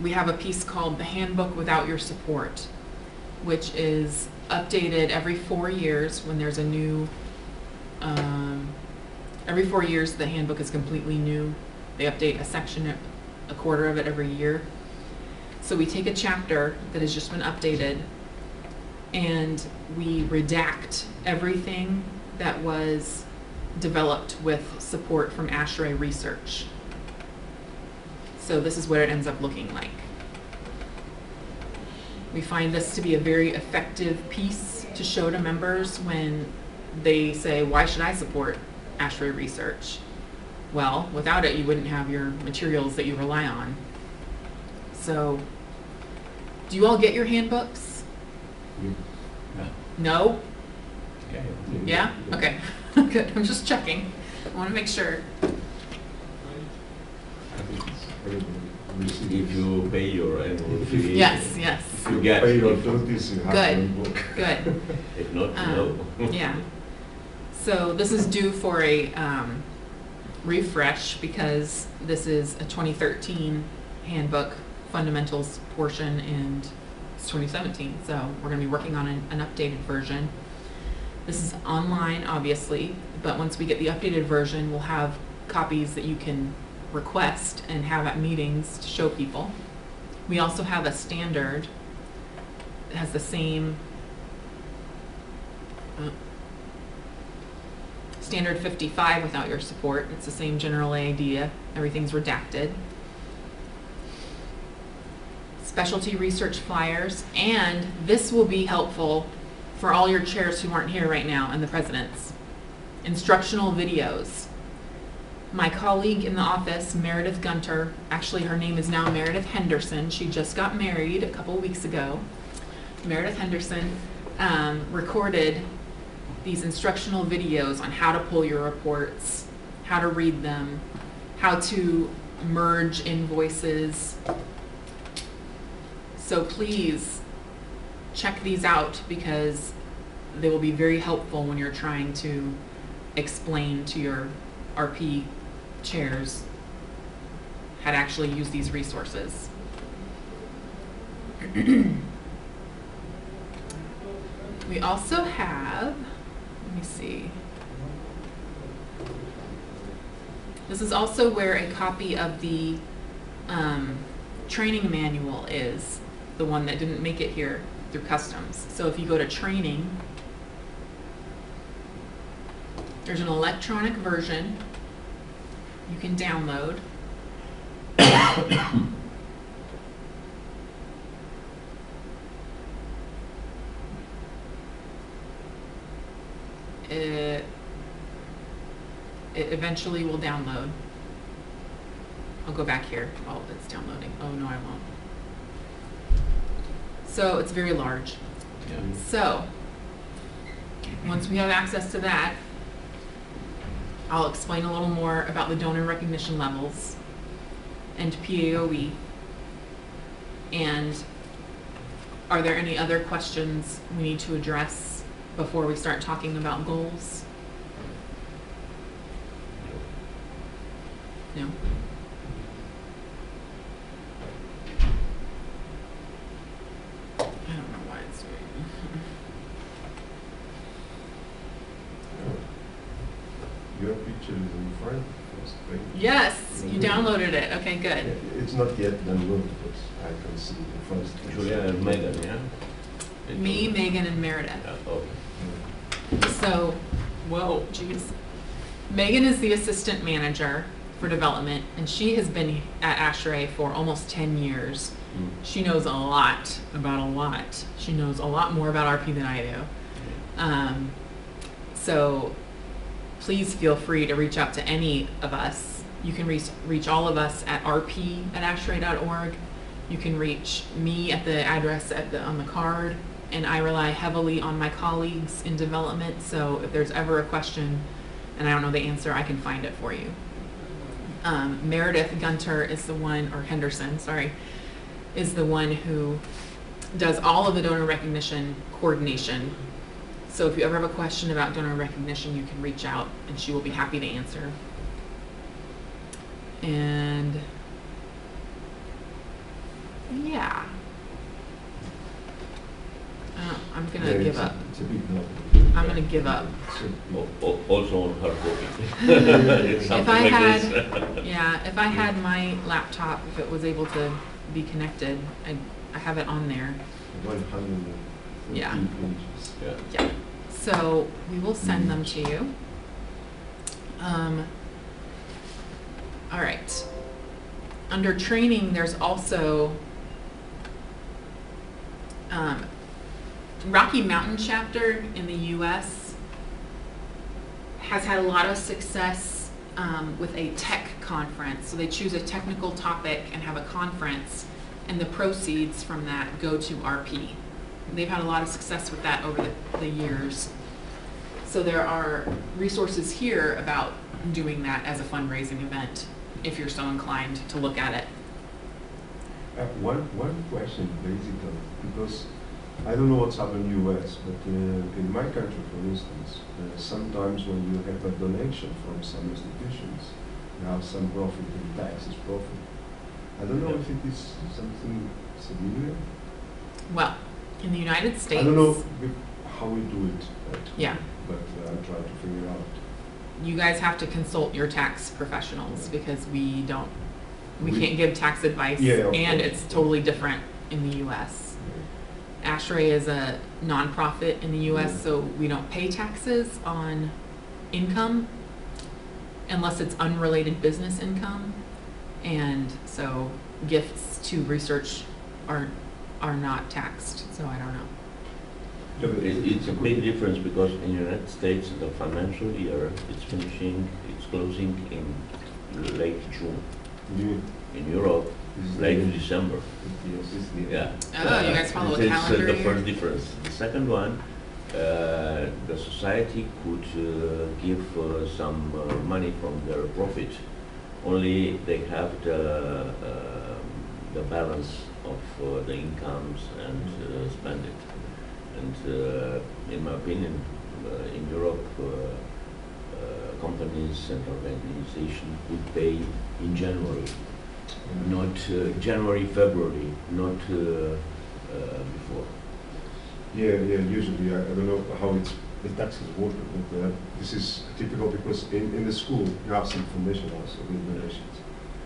We have a piece called The Handbook Without Your Support, which is updated every 4 years when there's a new, every 4 years the handbook is completely new. They update a section, a quarter of it every year. So we take a chapter that has just been updated and we redact everything that was developed with support from ASHRAE research. So this is what it ends up looking like. We find this to be a very effective piece to show to members when they say, why should I support ASHRAE research? Well, without it, you wouldn't have your materials that you rely on. So, do you all get your handbooks? Yeah. No? Yeah. Yeah? Okay. Good. I'm just checking. I want to make sure. I think it's everybody If you pay your annual fee. Yes, yes. If you get, pay your if, duties, you have Good. to book. Good. if not, no. Yeah. So this is due for a refresh because this is a 2013 handbook fundamentals portion and it's 2017. So we're going to be working on an updated version. This is online, obviously, but once we get the updated version, we'll have copies that you can request and have at meetings to show people. We also have a standard that has the same standard 55 without your support. It's the same general idea. Everything's redacted. Specialty research flyers, and this will be helpful for all your chairs who aren't here right now and the presidents. Instructional videos. My colleague in the office, Meredith Gunter, actually her name is now Meredith Henderson. She just got married a couple weeks ago. Meredith Henderson recorded these instructional videos on how to pull your reports, how to read them, how to merge invoices. So please check these out because they will be very helpful when you're trying to explain to your RP chairs how to actually use these resources. We also have, let me see. This is also where a copy of the training manual is, the one that didn't make it here through customs. So if you go to training, there's an electronic version you can download. It eventually will download. I'll go back here while it's downloading. Oh no, I won't. So it's very large. Yeah. So once we have access to that, I'll explain a little more about the donor recognition levels and PAOE. And are there any other questions we need to address before we start talking about goals? No? I don't know why it's doing. Your picture is in front. First page. Yes, you downloaded it. Okay, Yeah, good. it's not yet downloaded, but I can see the first page. Julia and Megan, yeah? Me, Megan, and Meredith. Yeah, okay. So, whoa, jeez. Megan is the assistant manager for development, and she has been at ASHRAE for almost 10 years. She knows a lot about a lot. She knows a lot more about RP than I do. So please feel free to reach out to any of us. You can reach all of us at rp@ashrae.org. You can reach me at the address on the card, and I rely heavily on my colleagues in development, so if there's ever a question and I don't know the answer, I can find it for you. Meredith Gunter is the one, or Henderson, sorry, is the one who does all of the donor recognition coordination. So if you ever have a question about donor recognition, you can reach out and she will be happy to answer. And yeah. I'm gonna give up. It's a big note. I'm gonna give up. It's a big- Also on hard copy. It's If something I like had, this. yeah, if I had my laptop, if it was able to be connected, I have it on there. 114 Yeah. pages. Yeah. Yeah. So we will send them to you. All right. Under training, there's also Rocky Mountain chapter in the U.S. has had a lot of success with a tech conference. So they choose a technical topic and have a conference, and the proceeds from that go to RP. They've had a lot of success with that over the years. So there are resources here about doing that as a fundraising event, if you're so inclined to look at it. One question, basically, because I don't know what's happened in the US, but in my country, for instance, sometimes when you have a donation from some institutions, you have some profit in taxes profit. I don't know if it is something similar. Well, in the United States, I don't know how we do it, actually, Yeah. but I try to figure out. you guys have to consult your tax professionals because we We- can't give tax advice, Yeah, of and course. it's totally different in the U.S. ASHRAE is a nonprofit in the U.S., Yeah. so we don't pay taxes on income unless it's unrelated business income, and so gifts to research are not taxed. So I don't know. Yeah, but It's a big difference because in the United States, the financial year it's closing in late June. You- In Europe, this is late the- December. Yes, it's the- Yeah. Oh, you guys follow a It's calendar the year? first difference. The second one, the society could give some money from their profit. Only they have the balance of the incomes and spend it. And in my opinion, in Europe, companies and organizations would pay in January, not January, February, not before. Yeah, usually, I don't know how the taxes work, but this is typical because in the school you have some information also with donations.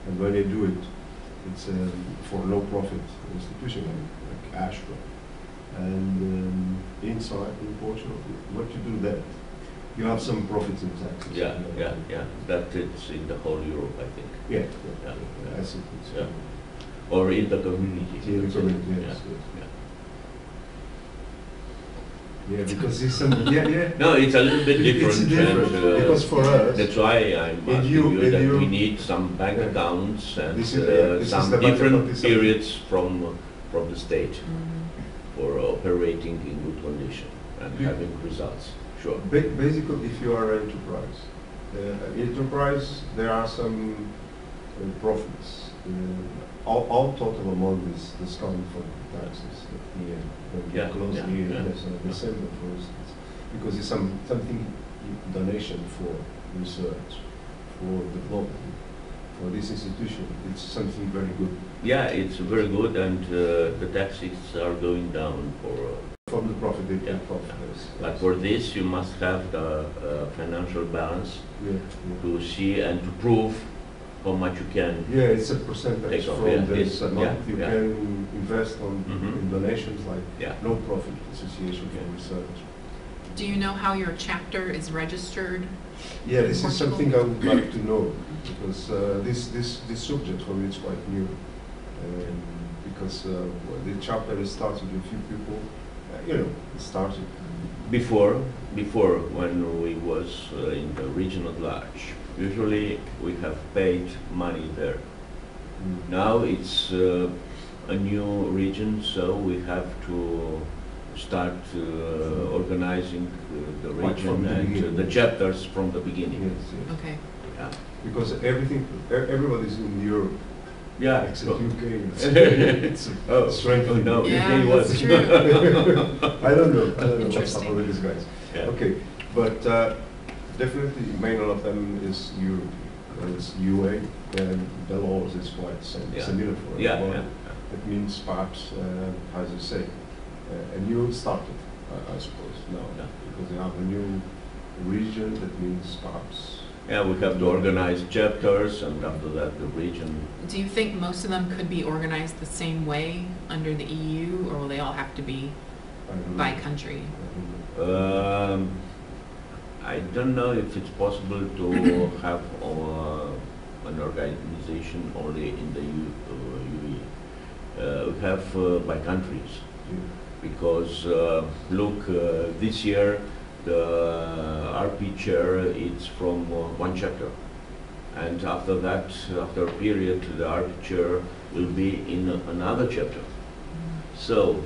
And when they do it, it's for a no-profit institution like Ashra. And inside in Portugal, what you do there, you have some profits in taxes. Yeah. That it's in the whole Europe, I think. Yeah. Yeah. I see. Yeah. Or in the community. In the community, yes. Yeah. Yeah, because it's some, yeah. No, it's a little bit different. It's different, because for us, that's why I'm asking you that we need some bank Yeah. accounts and This is some the budget of different this periods from the state Mhm. for operating in good condition and Yeah. having results. Sure. Basically, if you are an enterprise, there are some profits. All total amount is discounted for taxes at the end. When you Yeah, close yeah, the year, yeah. yes, December, for instance, because it's something donation for research, for development, for this institution. It's something very good. Yeah, it's very good, and the taxes are going down for. From the profit, they Yeah. take profit. Yes. But for this, you must have the financial balance Yeah. to see and to prove how much you can. Yeah, it's a percentage Take off, from yeah, this it's- amount yeah, you yeah. can invest on Mhm. in donations like Yeah. no profit association for research. Do you know how your chapter is registered? Yeah, this is Portugal? something I would like to know because this subject for me is quite new. Because the chapter started with a few people, it started. Before when we was in the region at large, usually we have paid money there. Now it's a new region, so we have to start organizing the Right region from the and beginning. the chapters from the beginning. Yes. Okay. Yeah. Because everybody's in Europe Yeah. except so- UK. It's Oh, strange. oh no, Yeah, UK that's was. true. I don't know what's Interesting. happened with these guys. Yeah. Okay, but definitely main of them is Europe. It's UA, and Belarus is quite Yeah. similar for Yeah, everyone. yeah. It means perhaps, how do you say, a new started, I suppose, now. Yeah. Because they have a new region, that means perhaps. Yeah, we have to organize chapters, and after that the region. Do you think most of them could be organized the same way under the EU, or will they all have to be I don't by know. country? I don't know. I don't know if it's possible to have an organization only in the UE. We have by countries, Yeah. because look, this year the RP chair is from one chapter, and after that, after a period, the RP chair will be in another chapter. So,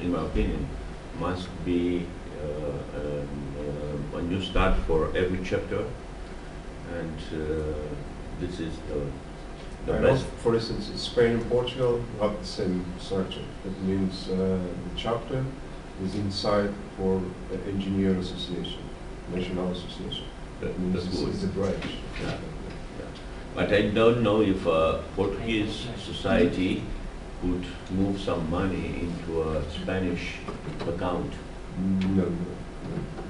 in my opinion, must be a new start for every chapter, and this is the I know, best. for instance, in Spain and Portugal have the same structure. That means the chapter is inside for the engineer association, national association. That means That's good. it's a branch. Yeah. But I don't know if a Portuguese society could move some money into a Spanish account. No.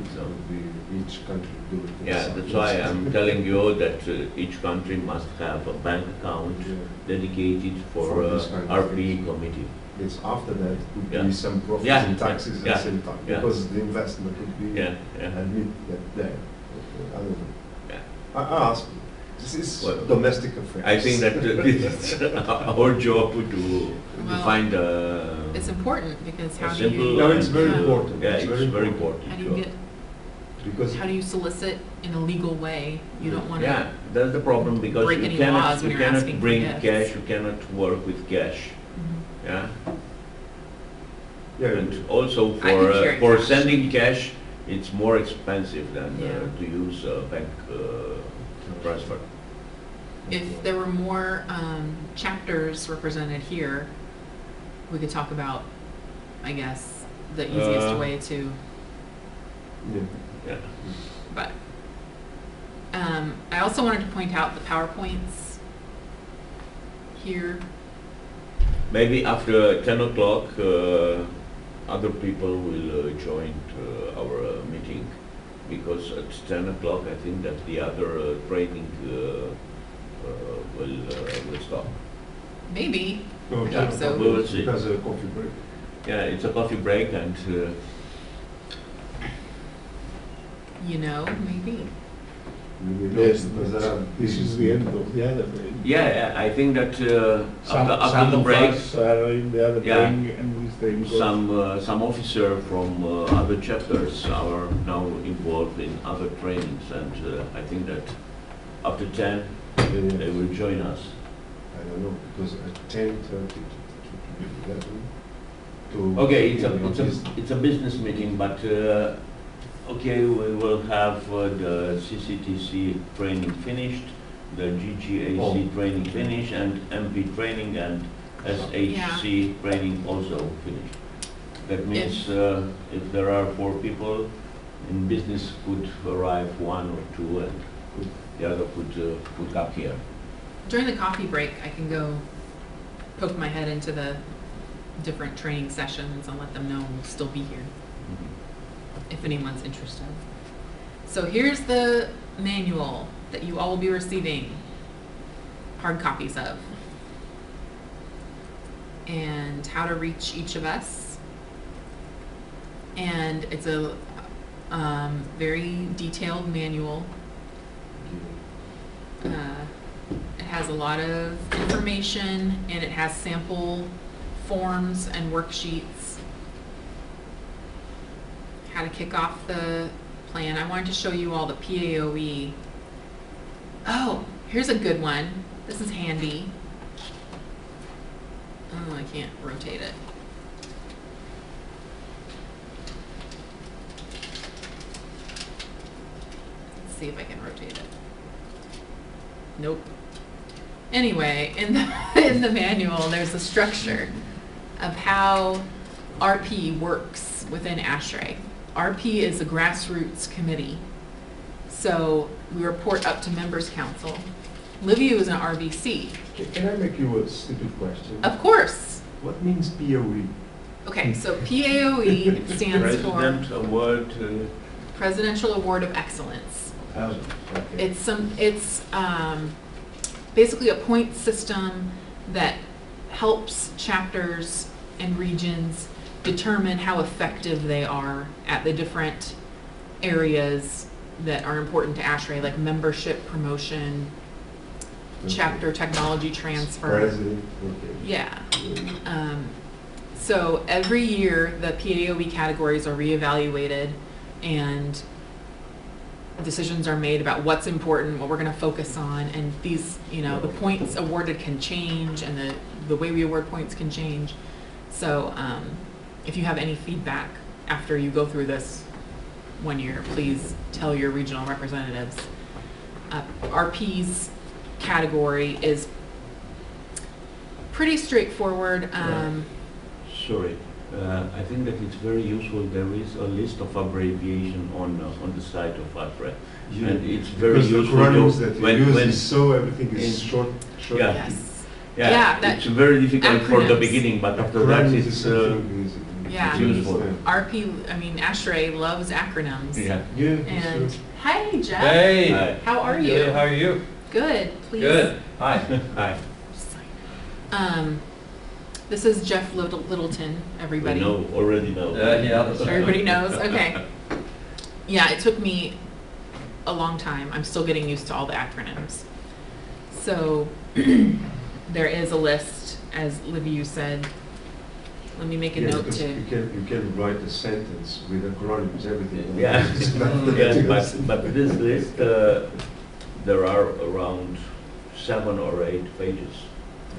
It would be each country do it. Yeah, itself. that's why I'm telling you that each country must have a bank account Yeah. dedicated for For this kind of RP things. committee. It's after that would Yeah. be some profits Yeah, and taxes yeah, at the same time, yeah. because the investment would be Yeah, yeah. admit that there. I don't know. Yeah. I ask you. This is Well, domestic affairs. I think that this is our job to Well, find It's important because how a do simple. you? No, it's very Yeah. important. Yeah, it's very important. How do you job. get? Because How do you solicit in a legal way? You don't want to. Yeah, that's the problem, because break you any cannot, laws when you you're cannot asking for bring gifts. cash, you cannot work with cash, Mhm. yeah? yeah, And also I can carry for cash. sending cash, it's more expensive than Yeah. to use a bank transfer. If there were more chapters represented here, we could talk about, I guess, the easiest way to, Yeah. Yeah. but I also wanted to point out the PowerPoints here. Maybe after 10 o'clock, other people will join our meeting, because at 10 o'clock I think that the other training will stop. Maybe. No, I hope so. We will see. Because of the coffee break. Yeah, it's a coffee break, and Maybe. Yes, Because there are this is the end of the other day. yeah, I think that Some after the of break, us are in the other Yeah. thing, and we stay because some officer from other chapters are now involved in other trainings, and I think that after 10 they will join us. I don't know, because at 10:30 to 11. Okay, it's a business meeting, but okay, we will have the CCTC training finished, the GGAC training finished, and MP training and SHC training also finished. That means if there are 4 people in business, could arrive 1 or 2, and the other could come here. During the coffee break, I can go poke my head into the different training sessions and let them know we'll still be here, if anyone's interested. So here's the manual that you all will be receiving hard copies of, and how to reach each of us. And it's a very detailed manual. It has a lot of information, and it has sample forms and worksheets. How to kick off the plan. I wanted to show you all the PAOE. Oh, here's a good one. This is handy. Oh, I can't rotate it. Let's see if I can rotate it. Nope. Anyway, in the manual, there's a structure of how RP works within ASHRAE. RP is a grassroots committee, so we report up to members council. Liviu is an RVC. Can I make you a stupid question? Of course. What means POE? Okay, so PAOE stands for President Award. Presidential Award of Excellence. Okay. It's basically a point system that helps chapters and regions determine how effective they are at the different areas that are important to ASHRAE, like membership promotion, chapter technology transfer. President, okay. Yeah. So every year, the PAOE categories are reevaluated, and decisions are made about what's important, what we're going to focus on, and these, the points awarded can change, and the way we award points can change. So if you have any feedback after you go through this 1 year, please tell your regional representatives. RP's category is pretty straightforward. Sorry, I think that it's very useful. There is a list of abbreviation on the site of ASHRAE, Yeah, and it's very because useful. the acronyms that you when- use when- is so everything is in- short. Yeah. Yes. Yeah, Yeah, that- it's very difficult for the acronyms. beginning, but after that Acronyms is it's something easy. Yeah. You Useful. understand. ASHRAE loves acronyms. yeah. Yeah, And sure. hi, Jeff. Hey. Hi. How are you? Good, how are you? Good. Please. Good. Hi. Hi. This is Jeff Littleton. Everybody. We know, already know. Yeah. Everybody knows. Okay. Yeah, it took me a long time. I'm still getting used to all the acronyms. So there is a list, as Liviu said. Let me make a Yeah, note because to. you can write a sentence with acronyms, everything. Yeah. It's not Yes, but this list, there are around 7 or 8 pages.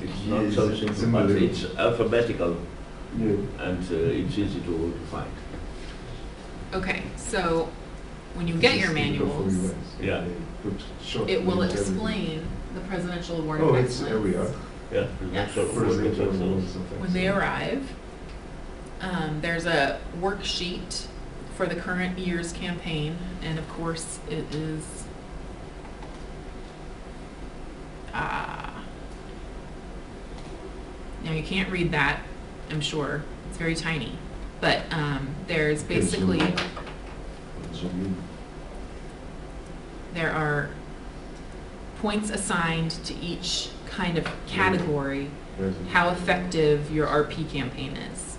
It's not so Yes, it's simple, but unbelievable. it's alphabetical, Yeah. and it's easy to find. Okay, so when you get your This is typical for manuals, US. Yeah. They put short it will names, everything. explain the Presidential Award of Oh, it's Excellence. every year. Yeah, Yes. that's what Presidential we're awards of When they excellence. arrive, there's a worksheet for the current year's campaign, and of course, it is now you can't read that, I'm sure. It's very tiny. But there's Okay, so- basically, So you- there are points assigned to each kind of category, there's a- how effective your RP campaign is.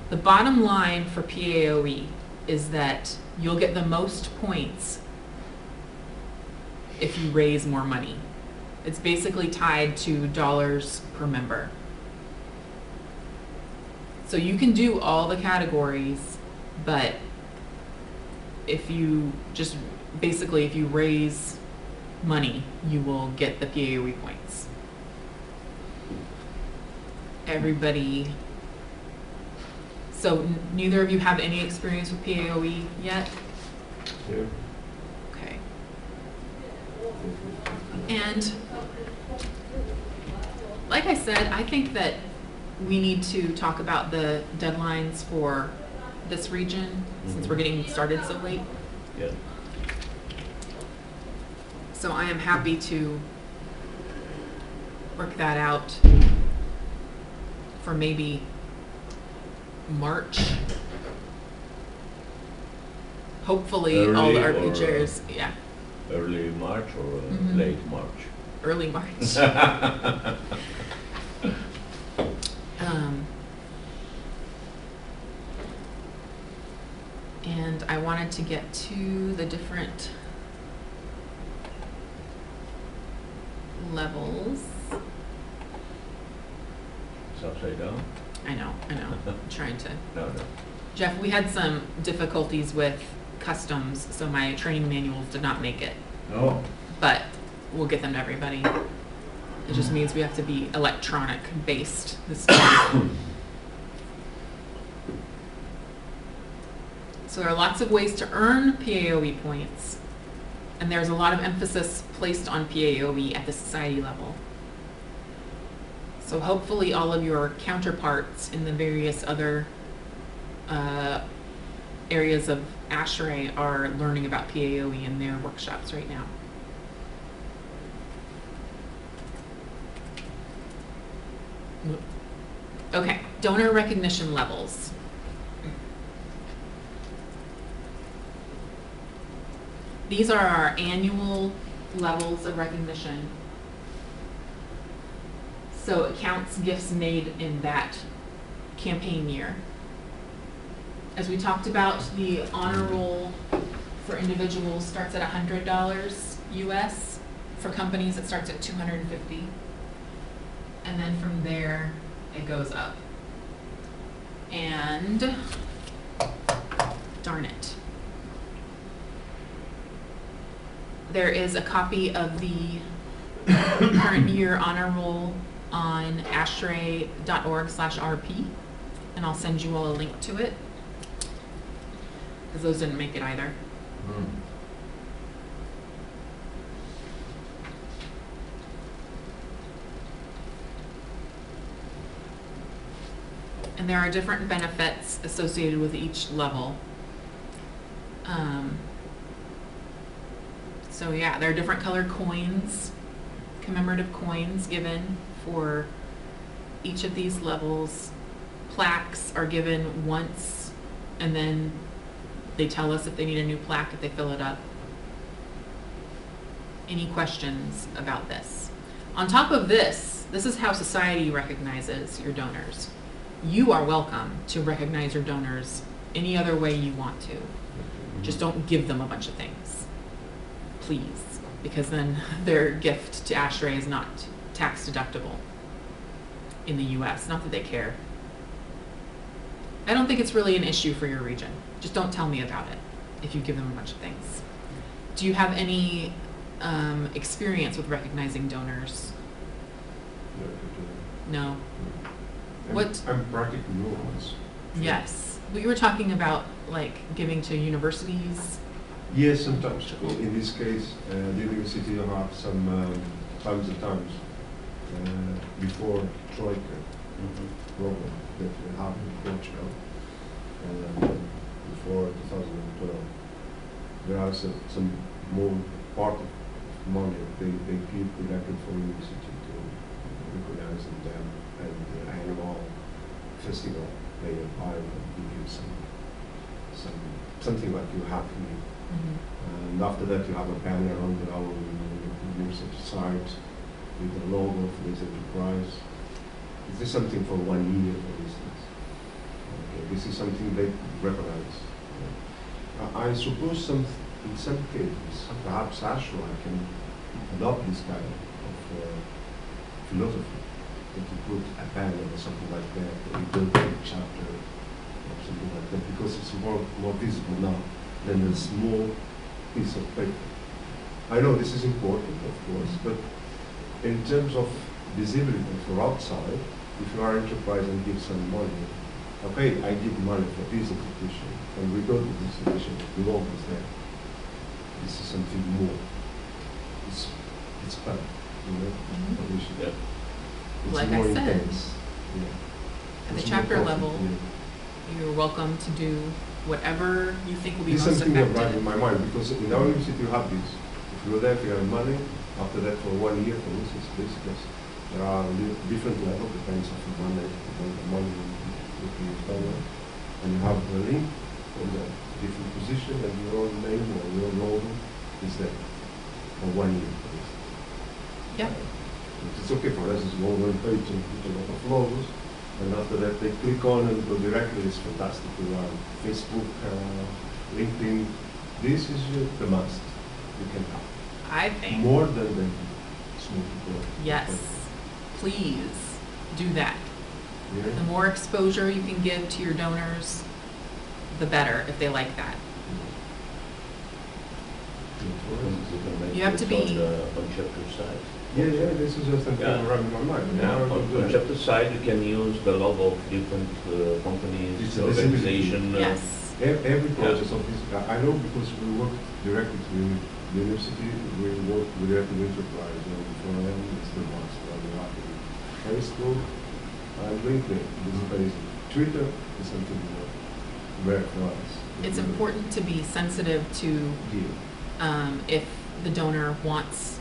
The bottom line for PAOE is that you'll get the most points if you raise more money. It's basically tied to dollars per member. So you can do all the categories, but if you just, basically if you raise money, you will get the PAOE points. Everybody, so neither of you have any experience with PAOE yet? Yeah. Okay. And like I said, I think that we need to talk about the deadlines for this region, since we're getting started so late. Yeah. So I am happy to work that out for maybe March. Hopefully all the Early or, RPGers, yeah, Early March or Mhm. late March? early March. And I wanted to get to the different levels. It's upside down? I know, I'm trying to. No. Jeff, we had some difficulties with customs, so my training manuals did not make it, No. but we'll get them to everybody. It just means we have to be electronic based this time. So there are lots of ways to earn PAOE points, and there's a lot of emphasis placed on PAOE at the society level. So hopefully all of your counterparts in the various other areas of ASHRAE are learning about PAOE in their workshops right now. Okay, donor recognition levels. These are our annual levels of recognition. So it counts gifts made in that campaign year. As we talked about, the honor roll for individuals starts at $100 US. For companies, it starts at $250. And then from there, it goes up. And darn it. There is a copy of the current year honor roll on ashray.org/RP, and I'll send you all a link to it, because those didn't make it either. And there are different benefits associated with each level. So yeah, there are different colored coins, commemorative coins given for each of these levels. Plaques are given once, and then they tell us if they need a new plaque if they fill it up. Any questions about this? On top of this, this is how society recognizes your donors. You are welcome to recognize your donors any other way you want to. Just don't give them a bunch of things, please, because then their gift to ASHRAE is not tax deductible in the US. Not that they care. I don't think it's really an issue for your region. Just don't tell me about it if you give them a bunch of things. Do you have any experience with recognizing donors? No? What? I'm practically new ones. Yes. We were talking about like giving to universities? Yes, sometimes. In this case, the university have some times before Troika program that we have in Portugal before 2012. There are some more part of money they give directly for university to recognize them and the annual festival they buy and give you something like you have here. And after that, you have a banner on our university site with the logo of this enterprise. This is something for 1 year, for instance. Okay, this is something they recognize. I suppose in some cases, perhaps Ashra can adopt this kind of philosophy. That you put a banner or something like that, or you build a chapter or something like that, because it's more visible now than a small piece of paper. I know this is important, of course, but in terms of visibility for outside, if you are enterprise and give some money, okay, I give money for this institution, and we go to this institution, the logo is there. This is something more. It's fun, you know. Yeah. It's Like more I said, intense. Yeah. At the It's more chapter profit, level, yeah. you're welcome to do whatever you think will be This is most something that right effective. in my mind, because in our university you have this. If you go there, if you have money, after that for 1 year, for instance, this, there are different levels, depends on the money you spend on. And you have the link for the different position, and your own name or your logo is there for 1 year, for instance. Yeah. It's okay for us, it's one page and put a lot of logos. And after that, they click on and go directly. It's fantastic. We are Facebook, LinkedIn. This is the must. You can have I think, more than the small people. yes, please do that. Yeah. The more exposure you can give to your donors, the better, if they like that. You have to be- On chapter side. Yeah, this is just something Yeah. around my mind. Yeah, Now I can do on that. chapter side, you can use the logo of different companies, It's a organization. Yes. Every project of this, I know because we work directly with the university, we work directly with enterprise, for them it's the ones that we have in Facebook and LinkedIn. This is basic. Twitter is something rare for us. It's important to be sensitive to Yeah. if the donor wants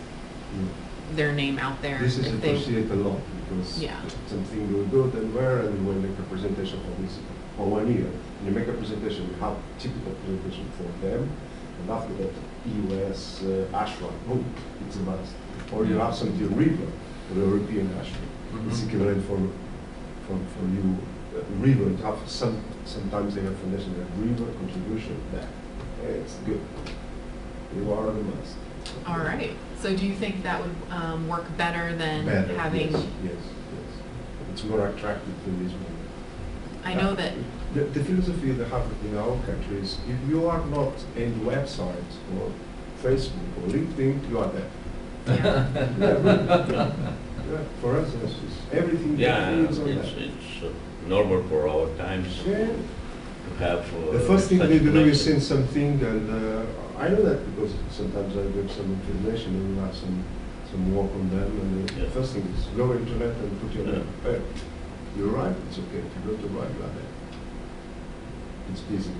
their name out there. This is if they, appreciated a lot because Yeah. something will good and where, and we make a presentation for this for 1 year. You make a presentation, you have typical presentation for them, and after that, US Ashra, oh, it's a must. Or you have something River, the European Ashra. It's equivalent for you. River, you have sometimes they have foundation that River contribution there. It's good. You are the must. all right. So do you think that would work better than Better, having, yes. It's more attractive to this one. I know that, The philosophy they have in our country is if you are not in website or Facebook or LinkedIn, you are there. yeah, Yeah, for us, it's everything Yeah, is on it's that. normal for our times Yeah. to have. The first thing such they do is connection. send something, and I know that because sometimes I get some information and we have some work on them, and the Yeah. first thing is go on internet and put your Yeah. name. Hey, you're right, it's okay. If you go to right, you are there. It's busy.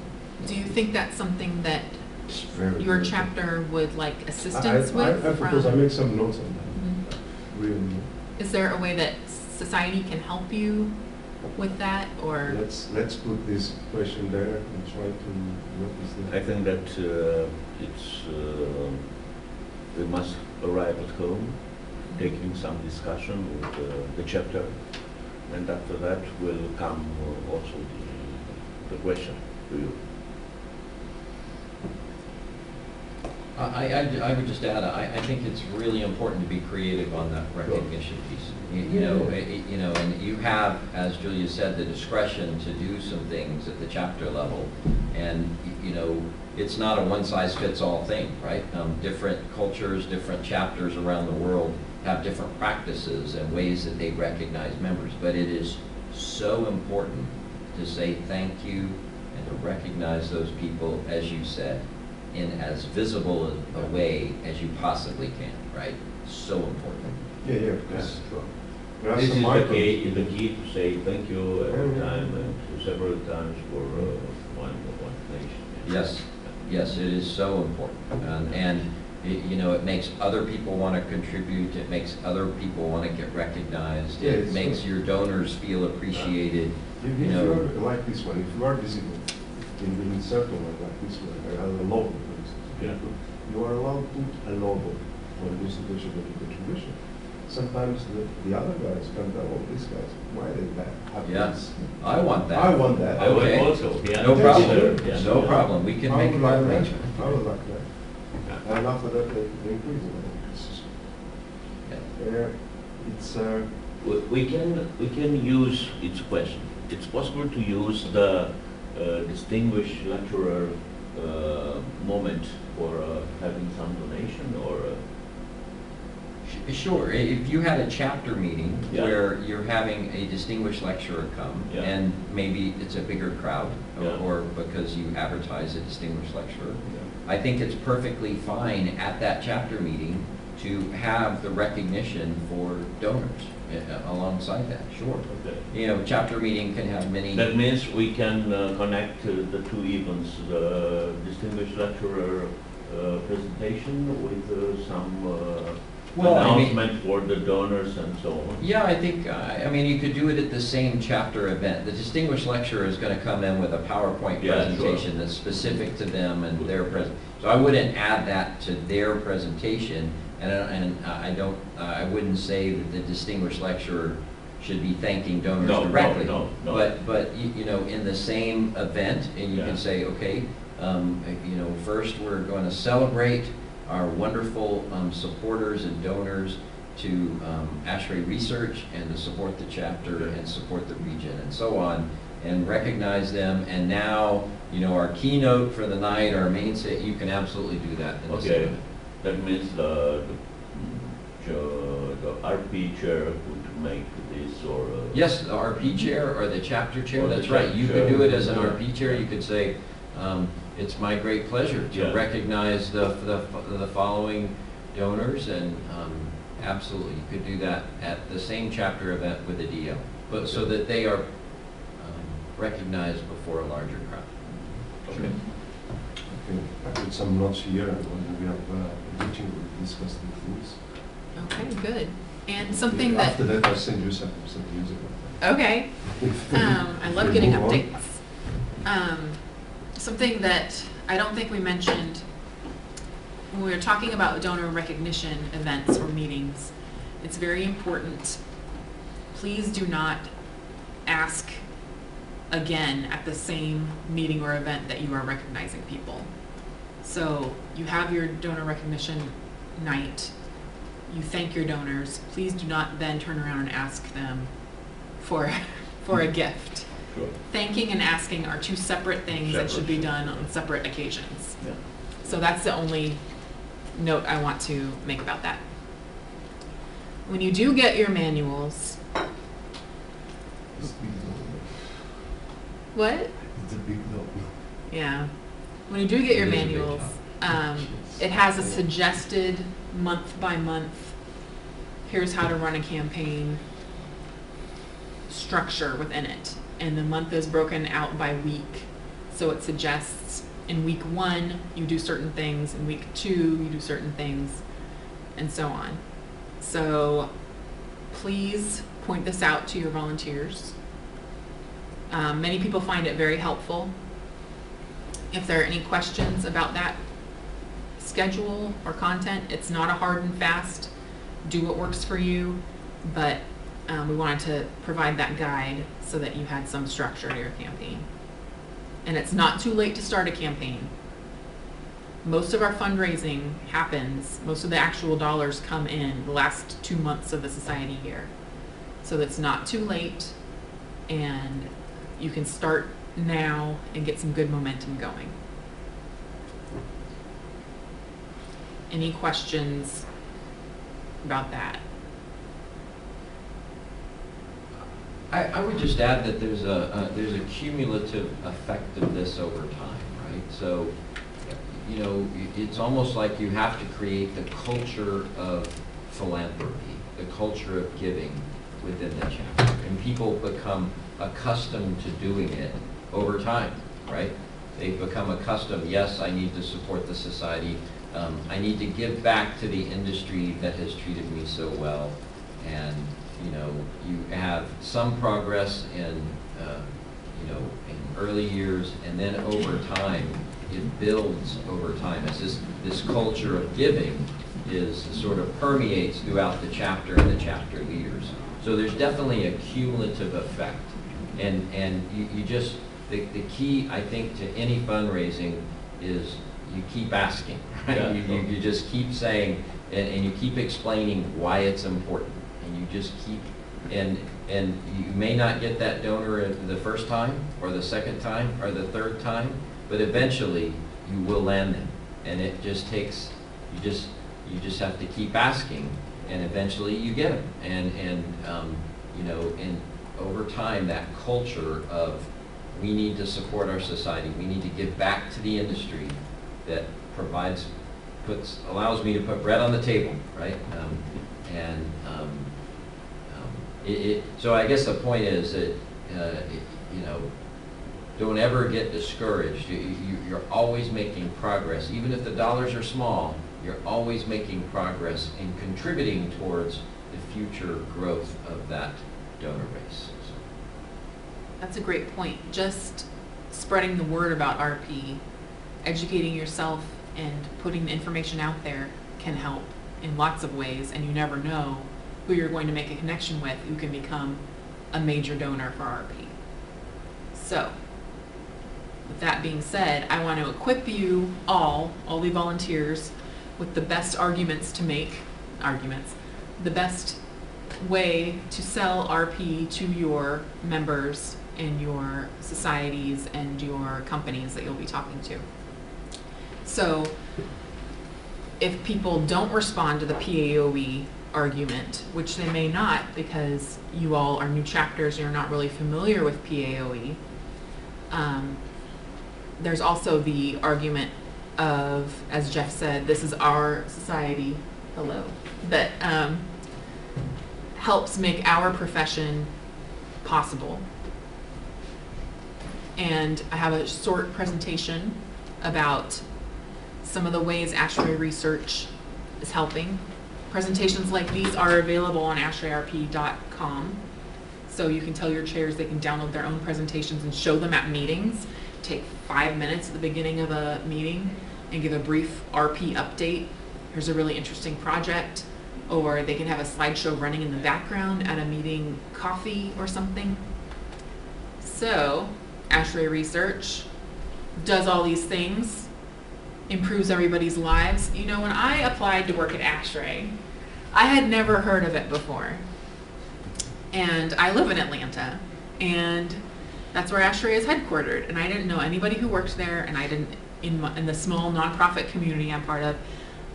do you think that's something that It's very your good. chapter would like assistance I with? propose I make some notes on that. Mhm. Really. Is there a way that society can help you with that, or? Let's put this question there and try to what is the. I think that we must arrive at home, taking some discussion with the chapter, and after that will come also the question to you. I would just add, I think it's really important to be creative on that recognition piece. And you have, as Julia said, the discretion to do some things at the chapter level. And, it's not a one-size-fits-all thing, right? Different cultures, different chapters around the world have different practices and ways that they recognize members. But it is so important to say thank you and to recognize those people, as you said, in as visible a way as you possibly can, right? So important. Yeah, because Sure. there are This some is micro- the key to say thank you every Yeah. time and several times for one nation. Yes, yes, it is so important. And you know, it makes other people want to contribute, it makes other people want to get recognized, Yeah, it it's makes so- your donors feel appreciated, If you you know. are like this one, if you are visible in certain one like this one, a logo, for instance, Yeah. you are allowed to put a logo for an institution that you contribution. Sometimes the other guys come down, oh, these guys, why they have Yeah. this? I want that. I want that. I would Okay. also, yeah. No Yeah, problem, sure. Yeah. no problem, we can I make would that like that. arrangement. I would like that. Yeah. And after that, they increase it. Yeah. It's, We can use, it's a question, it's possible to use the distinguished lecturer moment for having some donation or? Sure, if you had a chapter meeting Yeah. where you're having a distinguished lecturer come, Yeah. and maybe it's a bigger crowd, Yeah. or because you advertise a distinguished lecturer, I think it's perfectly fine at that chapter meeting to have the recognition for donors alongside that, sure. Okay. You know, chapter meeting can have many. That means we can connect the two events, the distinguished lecturer presentation with some Well, I mean- announcement for the donors and so on. Yeah, I think, I mean, you could do it at the same chapter event. The distinguished lecturer is going to come in with a PowerPoint Yeah, sure. presentation that's specific to them and their present. So I wouldn't add that to their presentation, and I wouldn't say that the distinguished lecturer should be thanking donors No, no, directly. no. But you know, in the same event, and you Yeah. can say, okay, you know, first we're going to celebrate our wonderful supporters and donors to ASHRAE Research and to support the chapter Yeah. and support the region and so on, and recognize them. And now, you know, our keynote for the night, our main set, you can absolutely do that in the same Okay, event. that means the RP chair would make this or? Yes, the RP chair or the chapter chair, Or the that's right. chapter You could chair. do it as an Yeah. RP chair. You could say, it's my great pleasure to Yeah. recognize the following donors, and absolutely, you could do that at the same chapter event with the DO, but so that they are recognized before a larger crowd. Okay. I put some notes here, and when we have a meeting, we'll discuss the things. Okay, good. And something that, After that, I'll send you some music. okay, I love We getting move on. updates. Something that I don't think we mentioned when we were talking about donor recognition events or meetings, it's very important. Please do not ask again at the same meeting or event that you are recognizing people. So you have your donor recognition night, you thank your donors, please do not then turn around and ask them for a gift. Sure. Thanking and asking are two separate things that should be Separate. done on separate occasions. Yeah. So that's the only note I want to make about that. When you do get your manuals, It's a big no. what? It's a big no. Yeah. When you do get your It is a big manuals, job. it has a suggested month by month, here's how to run a campaign structure within it. And the month is broken out by week. So it suggests in week 1, you do certain things, in week 2, you do certain things, and so on. So please point this out to your volunteers. Many people find it very helpful. If there are any questions about that schedule or content, it's not a hard and fast, do what works for you, but we wanted to provide that guide so that you had some structure to your campaign. And it's not too late to start a campaign. Most of our fundraising happens, most of the actual dollars come in the last 2 months of the society year. So it's not too late, and you can start now and get some good momentum going. Any questions about that? I would just add that there's a cumulative effect of this over time, right? So, you know, it's almost like you have to create the culture of philanthropy, the culture of giving within the chapter. And people become accustomed to doing it over time, right? They've become accustomed, yes, I need to support the society. I need to give back to the industry that has treated me so well. And, you know, you have some progress in, you know, in early years, and then over time, it builds over time as this culture of giving is sort of permeates throughout the chapter and the chapter leaders. So there's definitely a cumulative effect. And you just, the key, I think, to any fundraising is you keep asking, right? Yeah. You just keep saying, and you keep explaining why it's important. And you just keep, and you may not get that donor the first time, or the second time, or the third time, but eventually you will land them. And it just takes, you just have to keep asking, and eventually you get them. And you know, and over time, that culture of we need to support our society, we need to give back to the industry that provides, allows me to put bread on the table, right? So I guess the point is that, you know, don't ever get discouraged. You're always making progress. Even if the dollars are small, you're always making progress and contributing towards the future growth of that donor base. That's a great point. Just spreading the word about RP, educating yourself and putting the information out there can help in lots of ways, and you never know who you're going to make a connection with who can become a major donor for RP. So, with that being said, I want to equip you all the volunteers, with the best arguments to make, the best way to sell RP to your members in your societies and your companies that you'll be talking to. So, if people don't respond to the PAOE argument, which they may not because you all are new chapters and you're not really familiar with PAOE, there's also the argument of, as Jeff said, this is our society, that helps make our profession possible. And I have a short presentation about some of the ways ASHRAE research is helping. Presentations like these are available on ashraerp.com. So you can tell your chairs they can download their own presentations and show them at meetings. Take 5 minutes at the beginning of a meeting and give a brief RP update. Here's a really interesting project. Or they can have a slideshow running in the background at a meeting coffee or something. So, ASHRAE Research does all these things, improves everybody's lives. You know, when I applied to work at ASHRAE, I had never heard of it before. And I live in Atlanta, and that's where ASHRAE is headquartered. And I didn't know anybody who worked there, and I didn't, in the small nonprofit community I'm part of,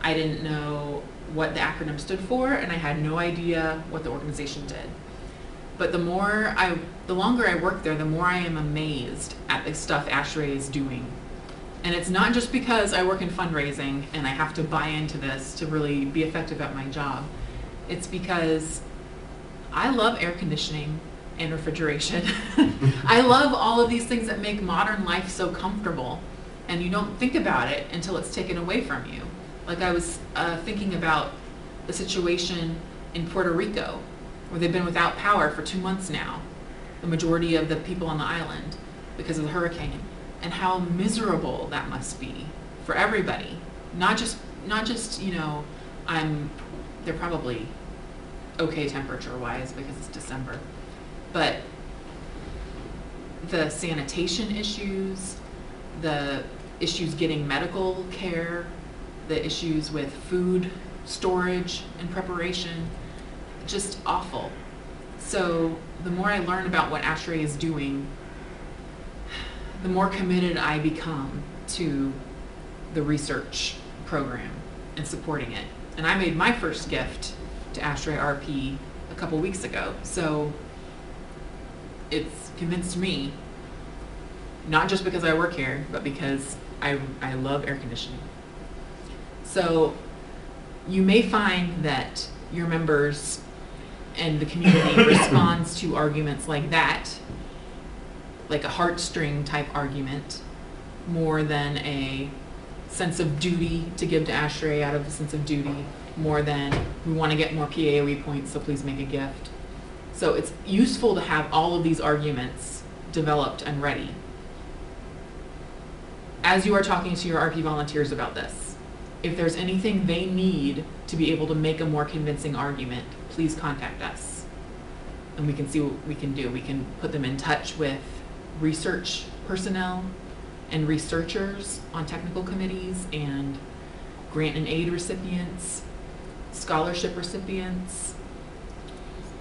I didn't know what the acronym stood for, and I had no idea what the organization did. But the longer I work there, the more I am amazed at the stuff ASHRAE is doing. And it's not just because I work in fundraising and I have to buy into this to really be effective at my job. It's because I love air conditioning and refrigeration. I love all of these things that make modern life so comfortable, and you don't think about it until it's taken away from you. Like I was thinking about the situation in Puerto Rico, where they've been without power for 2 months now, the majority of the people on the island, because of the hurricane, and how miserable that must be for everybody. Not just you know, they're probably okay temperature-wise because it's December, but the sanitation issues, the issues getting medical care, the issues with food storage and preparation, just awful. So the more I learn about what ASHRAE is doing, the more committed I become to the research program and supporting it. And I made my first gift to ASHRAE RP a couple weeks ago. So it's convinced me, not just because I work here, but because I love air conditioning. So you may find that your members and the community responds to arguments like that, like a heartstring type argument, more than a sense of duty to give to ASHRAE out of a sense of duty, more than we want to get more PAOE points, so please make a gift. So it's useful to have all of these arguments developed and ready as you are talking to your RP volunteers about this. If there's anything they need to be able to make a more convincing argument, please contact us. And we can see what we can do. We can put them in touch with research personnel and researchers on technical committees and grant and aid recipients, scholarship recipients.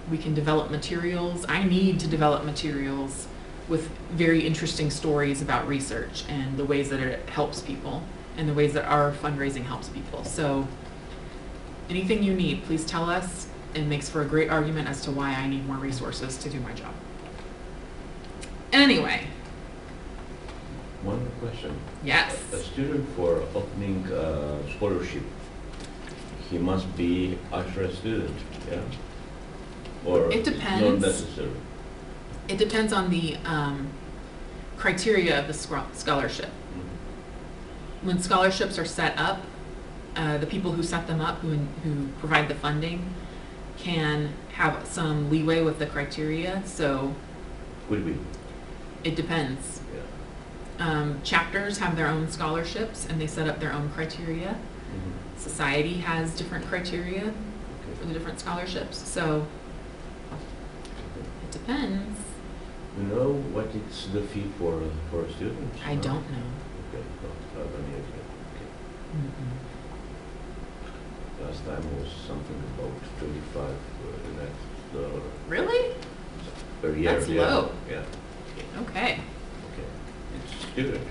We can develop materials. I need to develop materials with very interesting stories about research and the ways that it helps people and the ways that our fundraising helps people. So anything you need, please tell us. It makes for a great argument as to why I need more resources to do my job. Anyway. One question. Yes. A student for opening scholarship, he must be ASHRAE student, yeah? Or It depends. not necessary? It depends on the criteria of the scholarship. When scholarships are set up, the people who set them up, who provide the funding, can have some leeway with the criteria. So Could be, it depends. yeah. Chapters have their own scholarships and they set up their own criteria. Mhm. Society has different criteria for Okay. the different scholarships. So it depends. You know what is the fee for a student? I No? don't know. Okay, no, not any idea. Okay. Mm-mm. Last time was something about 25 the next Really? per year. That's yeah. low. Yeah. Okay. Okay. It's student.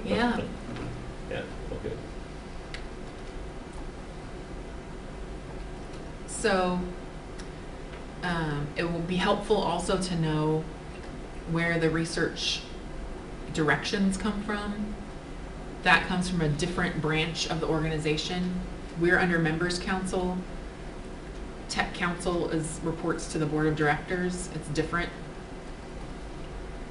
Yeah. Yeah. Okay. So it will be helpful also to know where the research directions come from. That comes from a different branch of the organization. We're under members council. Tech council reports to the board of directors. It's different.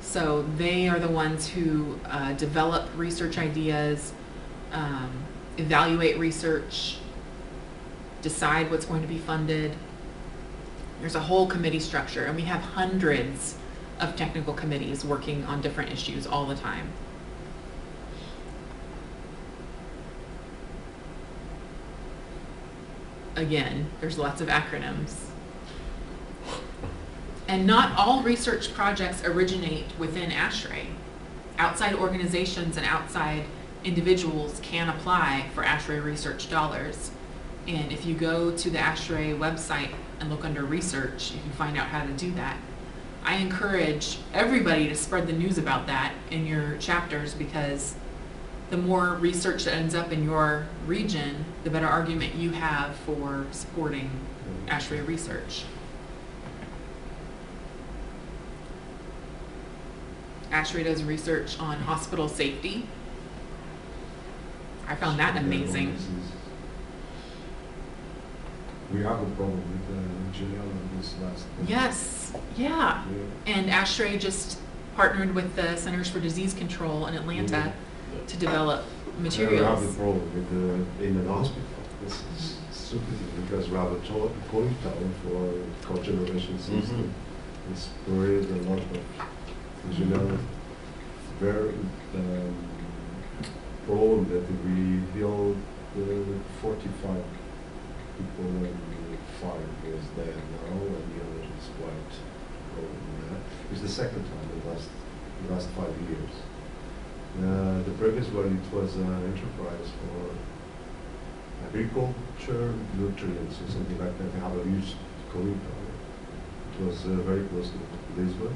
So they are the ones who develop research ideas, evaluate research, decide what's going to be funded. There's a whole committee structure, and we have hundreds of technical committees working on different issues all the time. Again, there's lots of acronyms. And not all research projects originate within ASHRAE. Outside organizations and outside individuals can apply for ASHRAE research dollars. And if you go to the ASHRAE website and look under research, you can find out how to do that. I encourage everybody to spread the news about that in your chapters, because the more research that ends up in your region, the better argument you have for supporting ASHRAE research. ASHRAE does research on hospital safety. I found that amazing. We have a problem with Janelle on this last thing. Yes, yeah. Yeah. And ASHRAE just partnered with the Centers for Disease Control in Atlanta to develop We have a materials. problem with in an hospital. This is stupid because we have a cooling tower for cogeneration system. It's buried a lot of, as you know, very problem that we build 45 people and 5 is dead now, and the other is quite old. It's the second time in the last 5 years. The previous one, it was an enterprise for agriculture, nutrients, or something like that. They have a huge cooling tower. It was very close to Lisbon.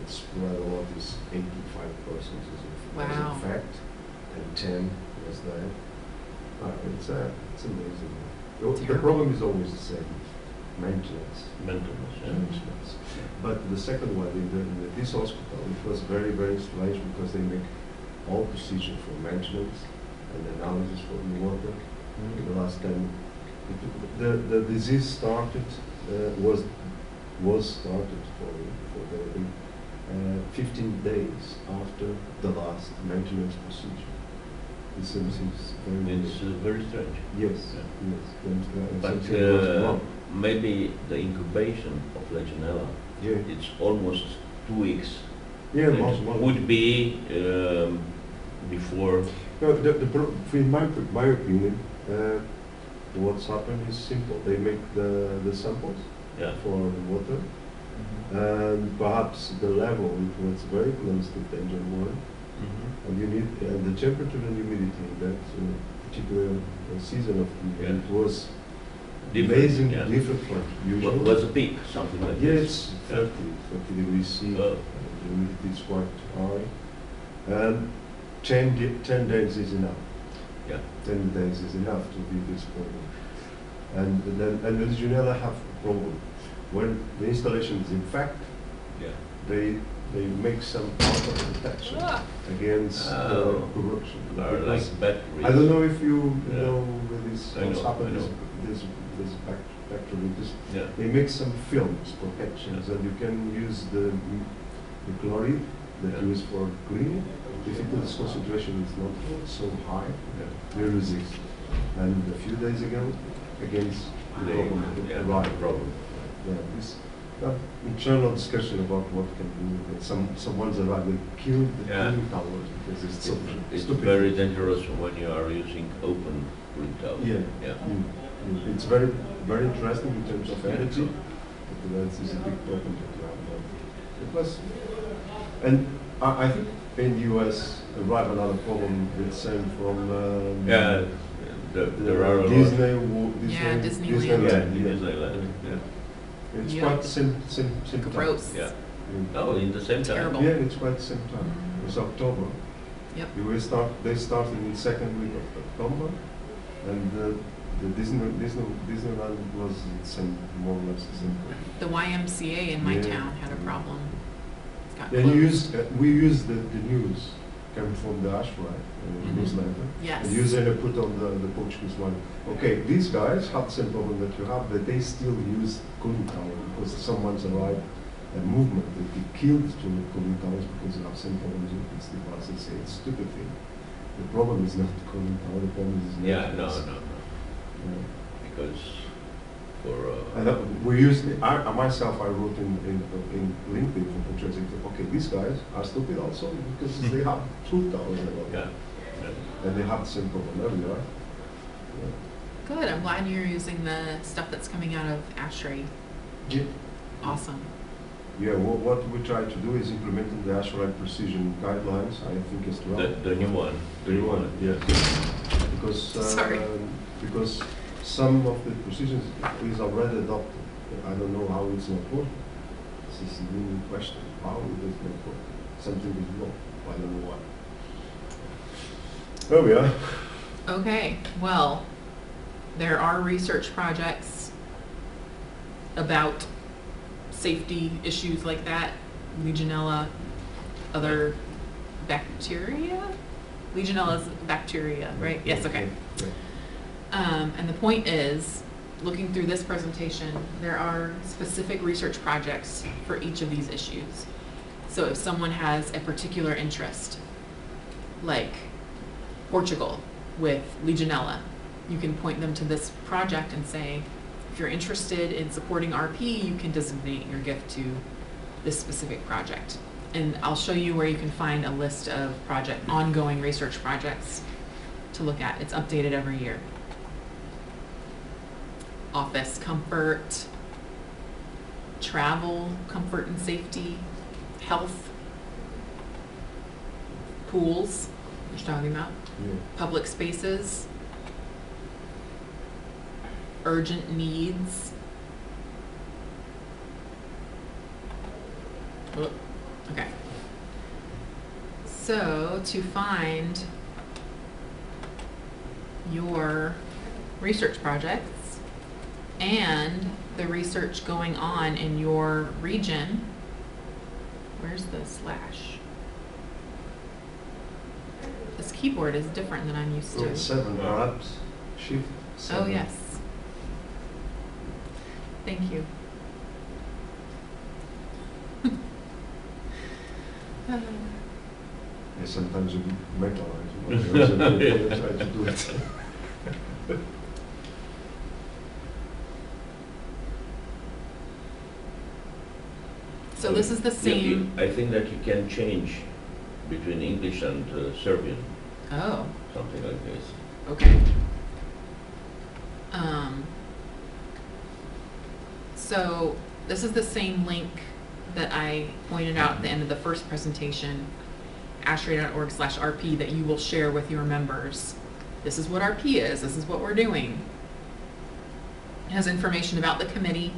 It spread a lot, is 85 persons was Wow. infected, and 10 was dead. It's amazing. The Terrible. problem is always the same. maintenance. Maintenance, yeah. Maintenance. But the second one, this hospital, it was very, very strange because they make all procedure for maintenance and analysis for the water. In the last time, the disease started, was started for the 15 days after the last maintenance procedure. It seems very It's very strange. yes, Yeah. yes. And But something was wrong. maybe the incubation of Legionella, Yeah, it's almost 2 weeks. yeah, It one. would be before. No, in my opinion, what's happened is simple. They make the samples Yeah. for the water, and perhaps the level it was very close to danger one, and you need and the temperature and humidity in that particular season of the year Yeah. it was Different, amazing, yeah. different from usual. What was a peak, something like Yeah, this? it's 30 degrees C. Oh. The humidity is quite high, and 10 days is enough. Yeah. 10 days is enough to be this problem. And the Legionella have a problem. When the installation is in fact, Yeah. they make some auto protection against Oh. corruption. Are Because like batteries. I don't know if you Yeah. know this I what's know, happened I know. this factory. Yeah. They make some films protections, Yeah. and you can use the chlorine that Yeah. you use for cleaning. If its concentration is not so high, Yeah. they resist. And a few days ago, against the They- problem, yeah, right. problem. Yeah, this internal discussion about what can do. That someone's arrived, they killed the Yeah. cooling towers because it's so It's stupid. very dangerous when you are using open printout. Yeah. Yeah. It's very, very interesting in terms of energy, but that is a big problem that you have. It was, and I think in the US, arrived another problem with same from Yeah. There are a lot. Disney, Yeah, Disneyland. Disneyland. Yeah, Disneyland. Yeah. It's Yeah. quite same time. Gross. Yeah. Yeah. Oh, in the same time. Terrible. Yeah, it's quite same time. It's October. Yep. They started in second week of October, and the Disneyland was same, more or less the same. The YMCA in my Yeah. town had a problem. It's got Yeah, closed. we use the news coming from the Ashray Mhm. newsletter. Yes. And use and put on the Portuguese one. Okay, these guys have the same problem that you have, but they still use cooling tower because someone's arrived a movement that they killed two cooling towers because they have same problems with these devices. Say it's a stupid thing. The problem is not the cooling tower. The problem is Yeah, no, networks. no, no. Yeah. Because for And we used, I myself, I wrote in LinkedIn for Portuguese, okay, these guys are stupid also because they have two towers yeah. Yeah. and they have the same problem. There we are. Yeah. Good. I'm glad you're using the stuff that's coming out of ASHRAE. Yeah. Awesome. Yeah, what we try to do is implementing the ASHRAE precision guidelines, I think as well. The new one. The new one, yes. Because, Sorry. because some of the precisions is already adopted. I don't know how it's not working. This is a new question. How it is not working? Something is wrong. I don't know why. There we are. Okay. Well, there are research projects about safety issues like that, Legionella, other bacteria? Legionella's bacteria, right? Yes, okay. Yeah. And the point is, looking through this presentation, there are specific research projects for each of these issues. So if someone has a particular interest, like Portugal with Legionella, you can point them to this project and say, if you're interested in supporting RP, you can designate your gift to this specific project. And I'll show you where you can find a list of ongoing research projects to look at. It's updated every year. Office comfort, travel, comfort and safety, health, pools, which we're talking about, Yeah. public spaces, urgent needs. Oh, okay. So to find your research projects and the research going on in your region. Where's the slash? This keyboard is different than I'm used So to. 7, perhaps, shift 7. Oh, yes. Thank you. Yeah, sometimes you mentalize, but there's a good way to do it. So this is the same, I think that you can change between English and Serbian, oh, something like this. okay. So this is the same link that I pointed out at the end of the first presentation, ashray.org/RP, that you will share with your members. This is what RP is, this is what we're doing. It has information about the committee,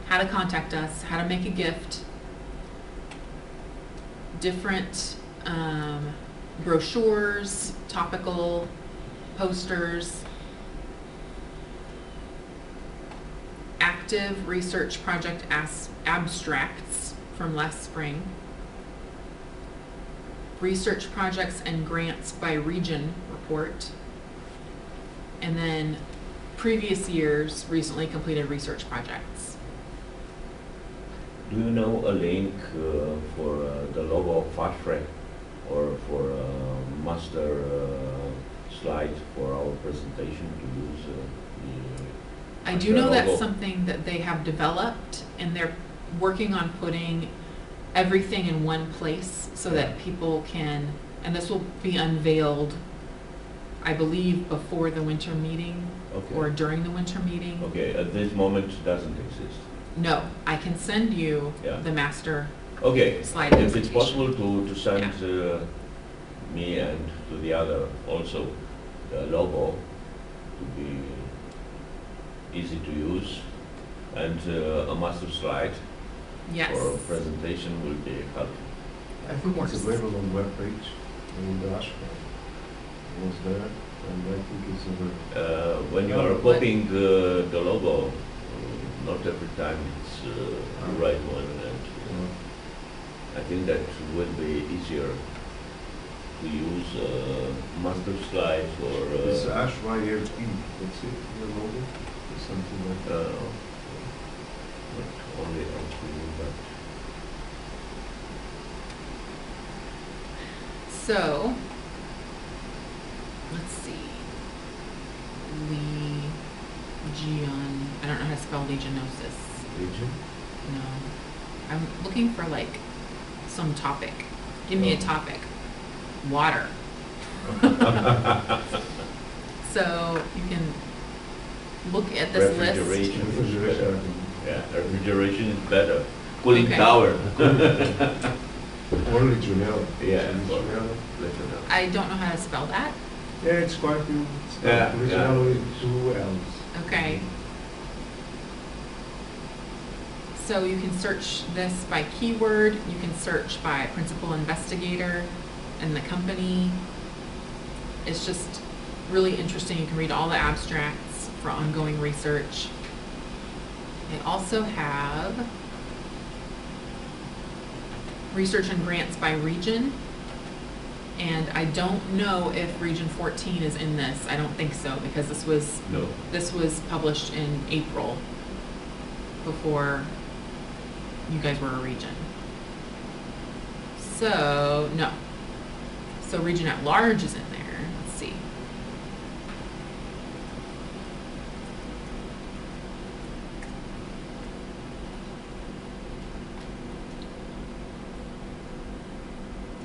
how to contact us, how to make a gift, different brochures, topical posters, active research project abstracts from last spring, research projects and grants by region report, and then previous years recently completed research projects. Do you know a link for the logo of ASHRAE or for a master slide for our presentation to use I do know the that's logo? something that they have developed, and they're working on putting everything in one place so that people can, and this will be unveiled, I believe, before the winter meeting Okay. or during the winter meeting. Okay, at this moment it doesn't exist. No, I can send you Yeah. the master Okay, slide if it's presentation. possible to send me and to the other also the logo to be easy to use, and a master slide Yes. for presentation will be helpful. I think course. it's available on the webpage in the Ashram. It was there, and I think it's available. When you are copying the logo, not every time it's the right one, and I think that would be easier to use master slides It's or Ashram ERP, that's it, your logo, it's something like that. not only LP, but So, let's see. Legion, I don't know how to spell legionosis. region. No. I'm looking for like some topic. Give me a topic. Water. So you can look at this list. Refrigeration is Refrigeration, better. I think. Yeah, refrigeration is better. Cooling Okay. tower. Or Legionella. Yeah, Legionella. Legionella. I don't know how to spell that. Yeah, it's quite good. Yeah, Legionella with 2 L's. Okay. So you can search this by keyword, you can search by principal investigator and the company. It's just really interesting. You can read all the abstracts for ongoing research. They also have research and grants by region. And I don't know if Region 14 is in this. I don't think so, because this was published in April, before you guys were a region. So, no. So region at large is in there. Let's see.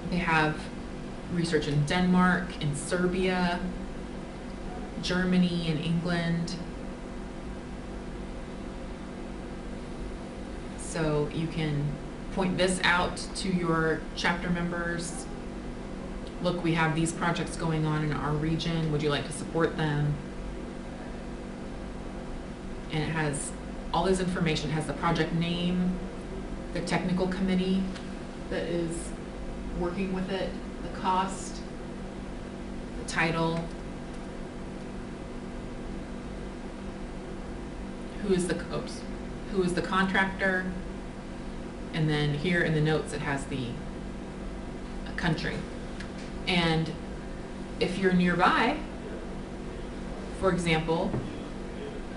They have research in Denmark, in Serbia, Germany, and England. So you can point this out to your chapter members. Look, we have these projects going on in our region. Would you like to support them? And it has all this information. It has the project name, the technical committee that is working with it, the cost, the title, who is the contractor, and then here in the notes it has the country. And if you're nearby, for example,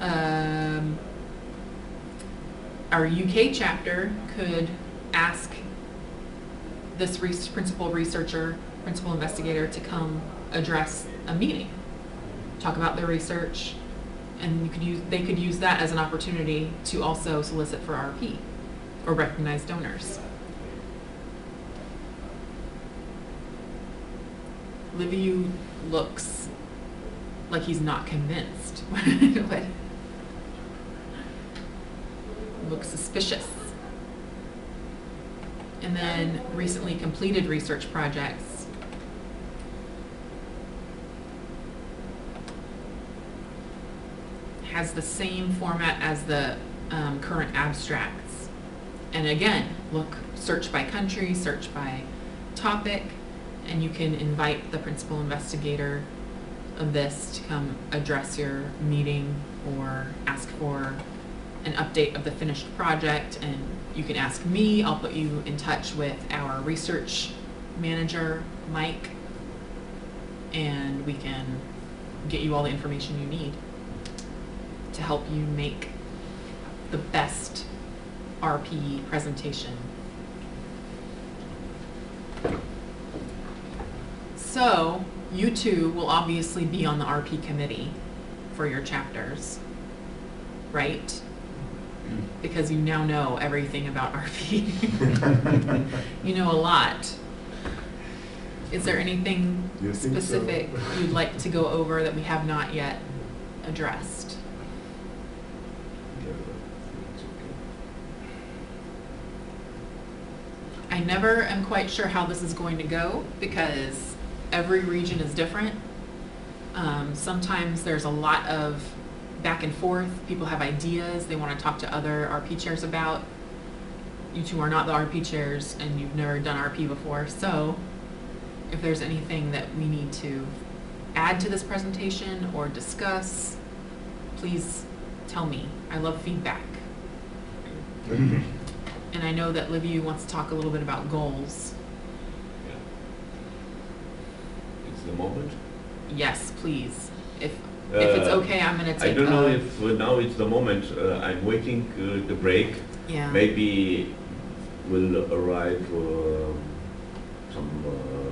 our UK chapter could ask this principal researcher, principal investigator to come address a meeting, talk about their research, and they could use that as an opportunity to also solicit for RP or recognize donors. Liviu looks like he's not convinced. But looks suspicious. And then recently completed research projects. Has the same format as the current abstracts. And again, search by country, search by topic, and you can invite the principal investigator of this to come address your meeting or ask for an update of the finished project. And you can ask me, I'll put you in touch with our research manager, Mike, and we can get you all the information you need to help you make the best RP presentation. So you two will obviously be on the RP committee for your chapters, right? Because you now know everything about RP. You know a lot. Is there anything You think so? specific you'd like to go over that we have not yet addressed? Yeah, it's okay. I never am quite sure how this is going to go because every region is different. Sometimes there's a lot of back and forth. People have ideas they want to talk to other RP chairs about. You two are not the RP chairs and you've never done RP before, so if there's anything that we need to add to this presentation or discuss, please tell me. I love feedback. And I know that Liviu wants to talk a little bit about goals. Yeah. It's the moment. Yes, please. If it's okay, I'm gonna take I don't know if now it's the moment. I'm waiting the break. Yeah. Maybe will arrive some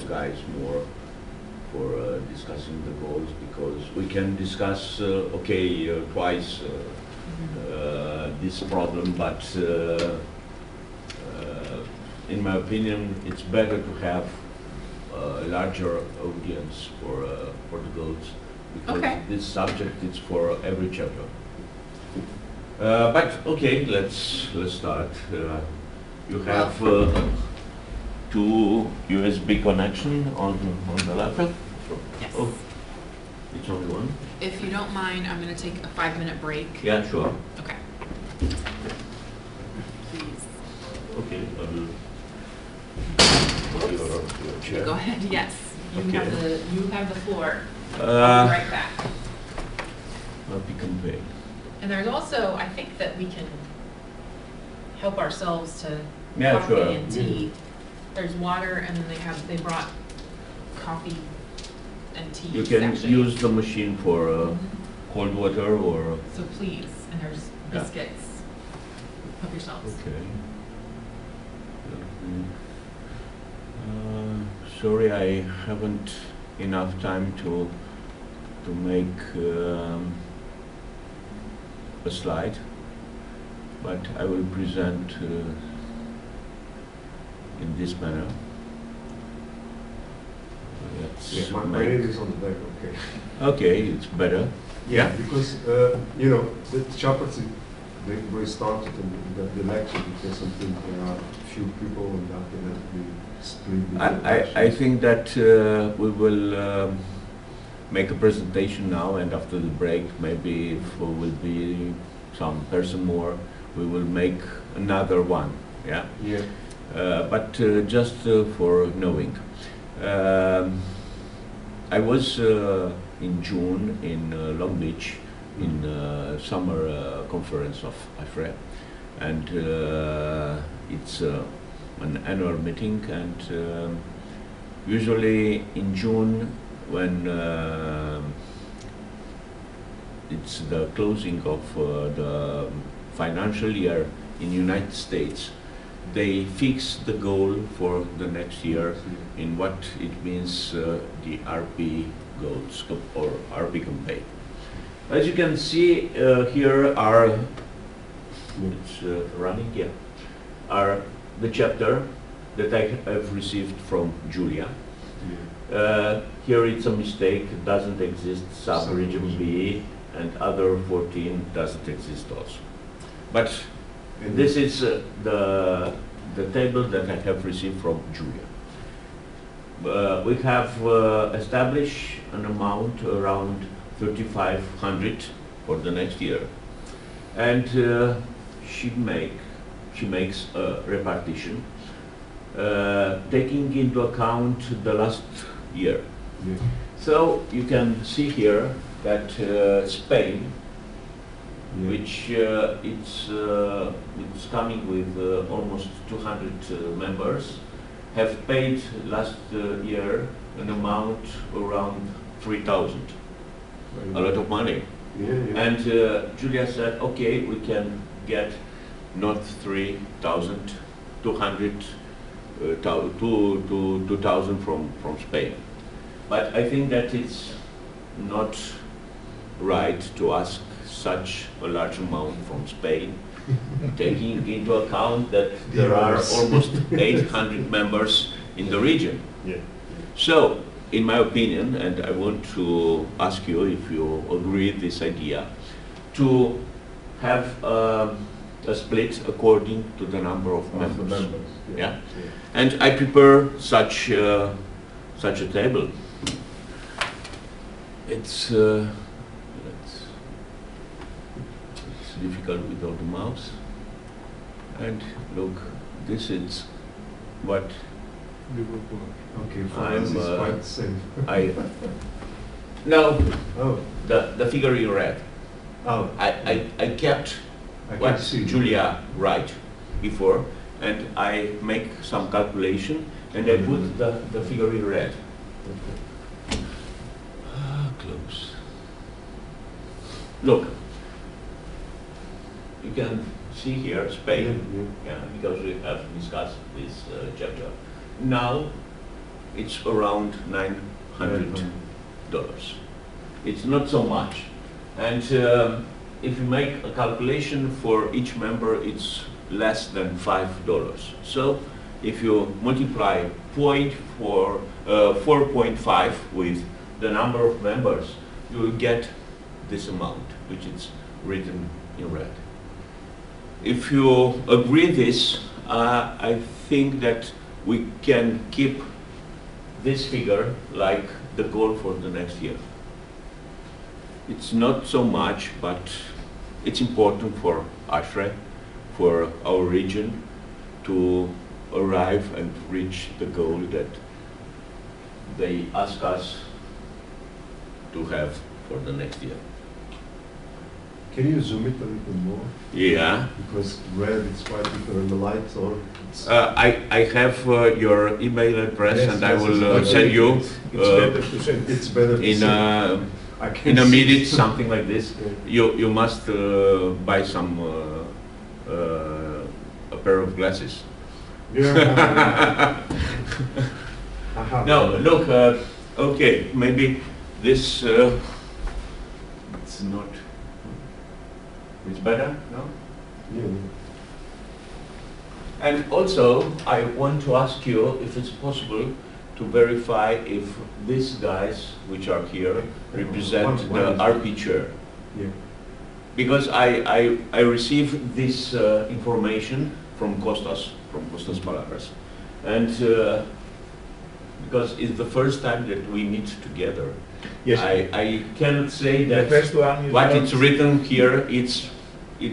guys more for discussing the goals, because we can discuss twice this problem, but in my opinion it's better to have a larger audience for the goals, because Okay. this subject is for every chapter. But okay, let's start. You have two USB connection on the laptop? Yes. Oh, it's only one? If you don't mind, I'm gonna take a 5-minute break. Yeah, sure. Okay. Please. Okay, I will. Your chair. Go ahead, yes. You Okay. have the floor. I'll be Uh, right back. I'll be conveyed. And there's also, I think that we can help ourselves to Yeah, coffee sure. and tea. There's water, and then they brought coffee and tea You can section. use the machine for Mhm. cold water or. So please, and there's Yeah. biscuits. Help yourselves. Okay. Sorry, I haven't enough time to make a slide, but I will present in this manner. Let's Yeah, my make- name is on the back, okay. Okay, it's better. Yeah. Because, the chapters, they started in the lecture because I think there are few people and after that we split the I think that we will make a presentation now, and after the break, maybe if there will be some person more, we will make another one, yeah? Yeah. But just for knowing. I was in June in Long Beach in summer conference of ASHRAE, and it's an annual meeting, and usually in June when it's the closing of the financial year in United States, they fix the goal for the next year in what it means the RP goals or RP campaign. As you can see here are, it's running, yeah, are the chapter that I have received from Julia. Here it's a mistake, it doesn't exist, sub-region B, and other 14 doesn't exist also. But this is the table that I have received from Julia. We have established an amount around 3,500 for the next year, and she makes a repartition taking into account the last year. Yeah. So you can see here that Spain, Yeah. which it's coming with almost 200 members, have paid last year an amount around 3,000. A lot of money. Yeah, yeah. And Julia said, okay, we can get not 3,000, 200, 2,000 from Spain. But I think that it's not right to ask such a large amount from Spain, taking into account that there are almost 800 members in the region. Yeah. So, in my opinion, and I want to ask you if you agree with this idea, to have a split according to the number of members. Yeah? And I prepare such a table. It's difficult without the mouse. And look, this is what Okay, for I'm, us it's quite safe. now Oh, the figure you read. oh, I kept I can what see. Julia write before, and I make some calculation, and I put the figure in red. Close. Look, you can see here Yeah, Spain, yeah. yeah, because we have discussed this chapter. Now it's around $900. It's not so much, and if you make a calculation for each member, it's less than $5. So if you multiply 4.5 with the number of members, you will get this amount, which is written in red. If you agree this, I think that we can keep this figure like the goal for the next year. It's not so much, but it's important for ASHRAE, for our region, to arrive and reach the goal that they ask us to have for the next year. Can you zoom it a little more? Yeah. Because red is quite different in the light, or it's I have your email address, Yes, and I yes, will it's send you It's better to send. it's better to in see. a I can in a see. minute, something like this. Yeah. You must buy some a pair of glasses. Yeah. I have No, one. look, okay, maybe this, it's not, it's better, no? Yeah. And also, I want to ask you if it's possible to verify if these guys, which are here, represent One the is- RP chair. Yeah. Because I received this information from Kostas Palabras. And because it's the first time that we meet together. Yes. I cannot say The that first one is what not- it's written here, it's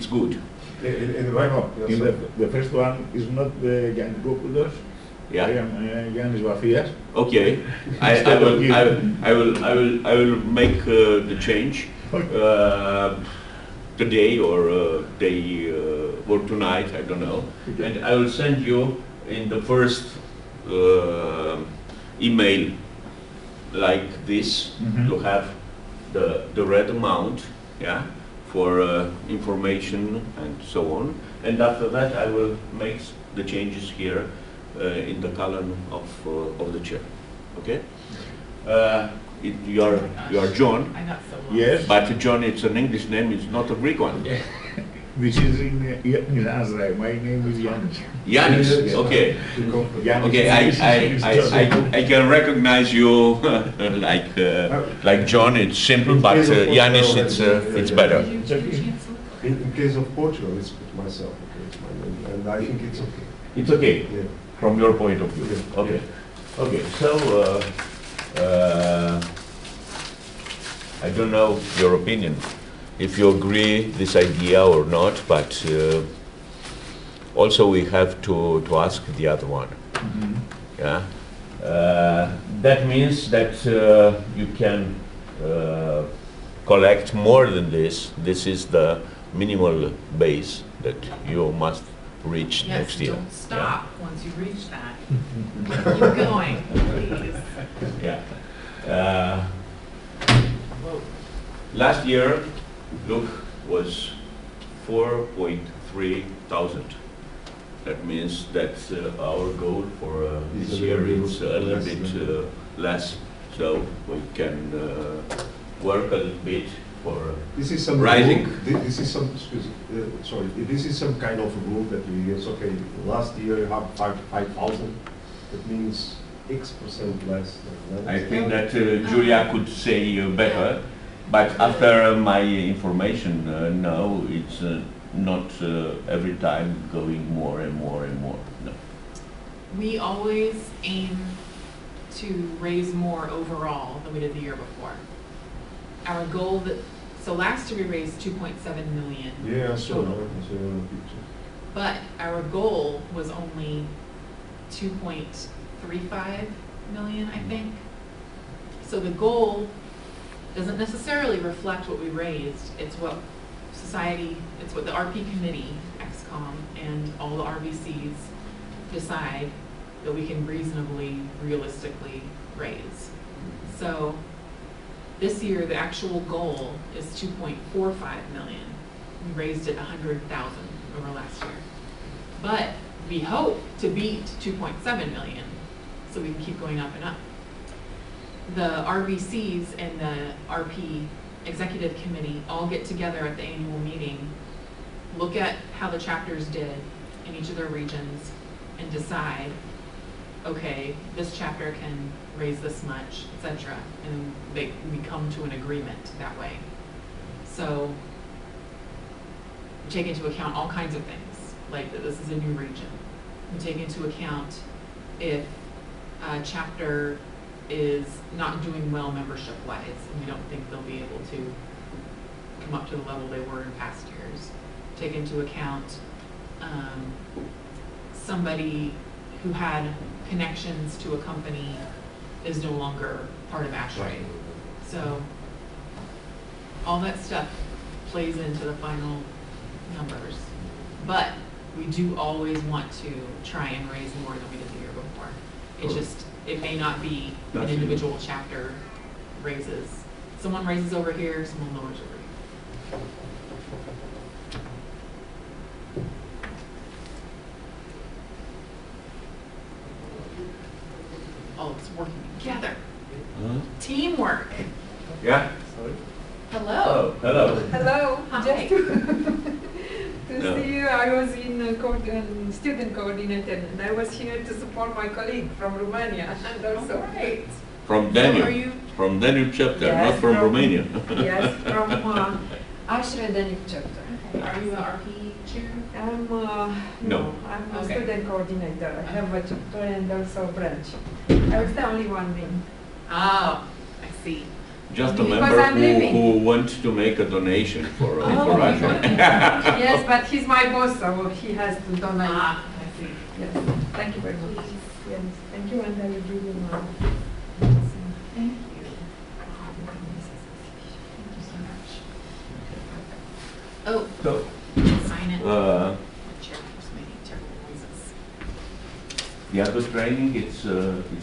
good. In the No, right, no. yeah, In so- the first one is not the Yannikopoulos, I Yeah. am Yanis Vafias. Okay. I will make the change today or day or tonight. I don't know. And I will send you in the first email like this Mhm. to have the red amount, yeah, for information and so on. And after that, I will make the changes here in the column of the chair. Okay? You are John, I got so lost. Yes. but John, it's an English name. It's not a Greek one. This is in Azrael. My name is Yanis. Yanis. Okay. To comfort. Yanis. Okay, I can recognize you like John. It's simple, but Yanis, it's better. Did you change hands? In case of Portugal, it's myself. Okay, it's my name, and I think it's okay. It's okay Yeah. from your point of view. Yeah. Okay. Okay. So I don't know your opinion, if you agree this idea or not, but also we have to ask the other one. Mhm. Yeah. That means that you can collect more than this. This is the minimal base that you must reach Yes, next year. don't stop once you reach that. Keep going, please. Yeah. Yeah. Whoa. Last year, look, was 4.3 thousand. That means that our goal for this Is a year little is a little less bit than- less. So we can work a little bit for This is some Rising. rule- This is some. Sorry. This is some kind of rule that we use. Okay, last year you have 5,000. That means X% less. Than I think that Julia could say better, but after my information, no, it's not every time going more and more and more. No. We always aim to raise more overall than we did the year before. Our goal so last year we raised 2.7 million. Yeah, I saw total. that. I saw on the picture. But our goal was only 2.35 million, I think. So the goal doesn't necessarily reflect what we raised. It's what it's what the RP committee, XCOM, and all the RVCs decide that we can reasonably, realistically raise. So this year, the actual goal is 2.45 million. We raised it 100,000 over last year. But we hope to beat 2.7 million, so we can keep going up and up. The RVCs and the RP executive committee all get together at the annual meeting, look at how the chapters did in each of their regions, and decide, okay, this chapter can raise this much, etc. And we come to an agreement that way. So we take into account all kinds of things, like that this is a new region. We take into account if a chapter is not doing well membership-wise, and we don't think they'll be able to come up to the level they were in past years. Take into account somebody who had connections to a company is no longer part of ASHRAE. So all that stuff plays into the final numbers. But we do always want to try and raise more than we did the year before. It just, it may not be an individual chapter raises. Someone raises over here, someone lowers over here. Oh, it's working together. Huh? Teamwork. Yeah? Hello. Oh, hello. Hello. Hi. Just to No. see you, I was in student coordinator, and I was here to support my colleague from Romania, and also. Great. From So are Danube. you, From Danube chapter, Yes, not from from- Romania. Yes, from ASHRAE Danube chapter. are you the RP chair? I'm No. I'm a Okay. student coordinator. I have a chapter and also a branch. I was the only one being. Oh, I see. Just a Because member I'm leaving. who wants to make a donation for Oh. Russia. Yes, but he's my boss, so he has to donate. Ah, I see. Yes. Thank you very much. Please. Yes, thank you, and I will give you my. Thank you. Thank you so much. Oh, So, sign it. uh, The chair keeps making terrible noises. the other training, it's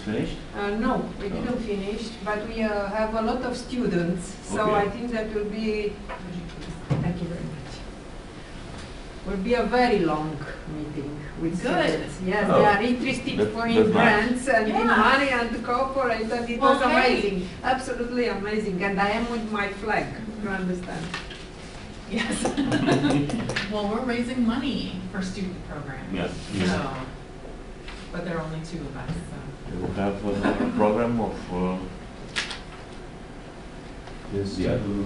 finished? No, we didn't finish, but we have a lot of students, so Okay. I think that will be, thank you very much. Will be a very long meeting with Good. students. Yes, Oh, they are interested that's- for in that's nice. grants and in Yeah. money and cooperate, and it Well, was hey. amazing, absolutely amazing, and I am with my flag, you understand? Yes. Well, we're raising money for student programs. Yeah. So, but there are only 2 of us, so. You have a program of Yes, the other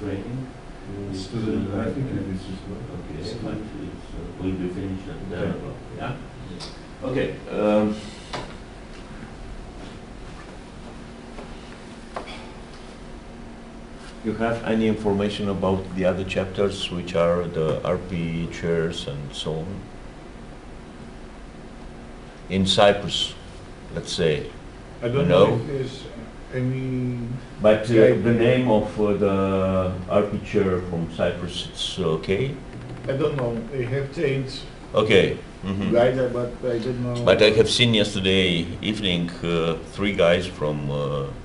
training? student, I think it is just not. Okay, Student. fine. It will be finished at 10 Okay. o'clock, yeah? Okay. You have any information about the other chapters, which are the RP chairs and so on? In Cyprus, let's say. I don't No. know if there's any, But Yeah. the name of the RP chair from Cyprus, it's okay? I don't know, they have changed Okay. Mhm. guys, but I don't know. But I have seen yesterday evening 3 guys from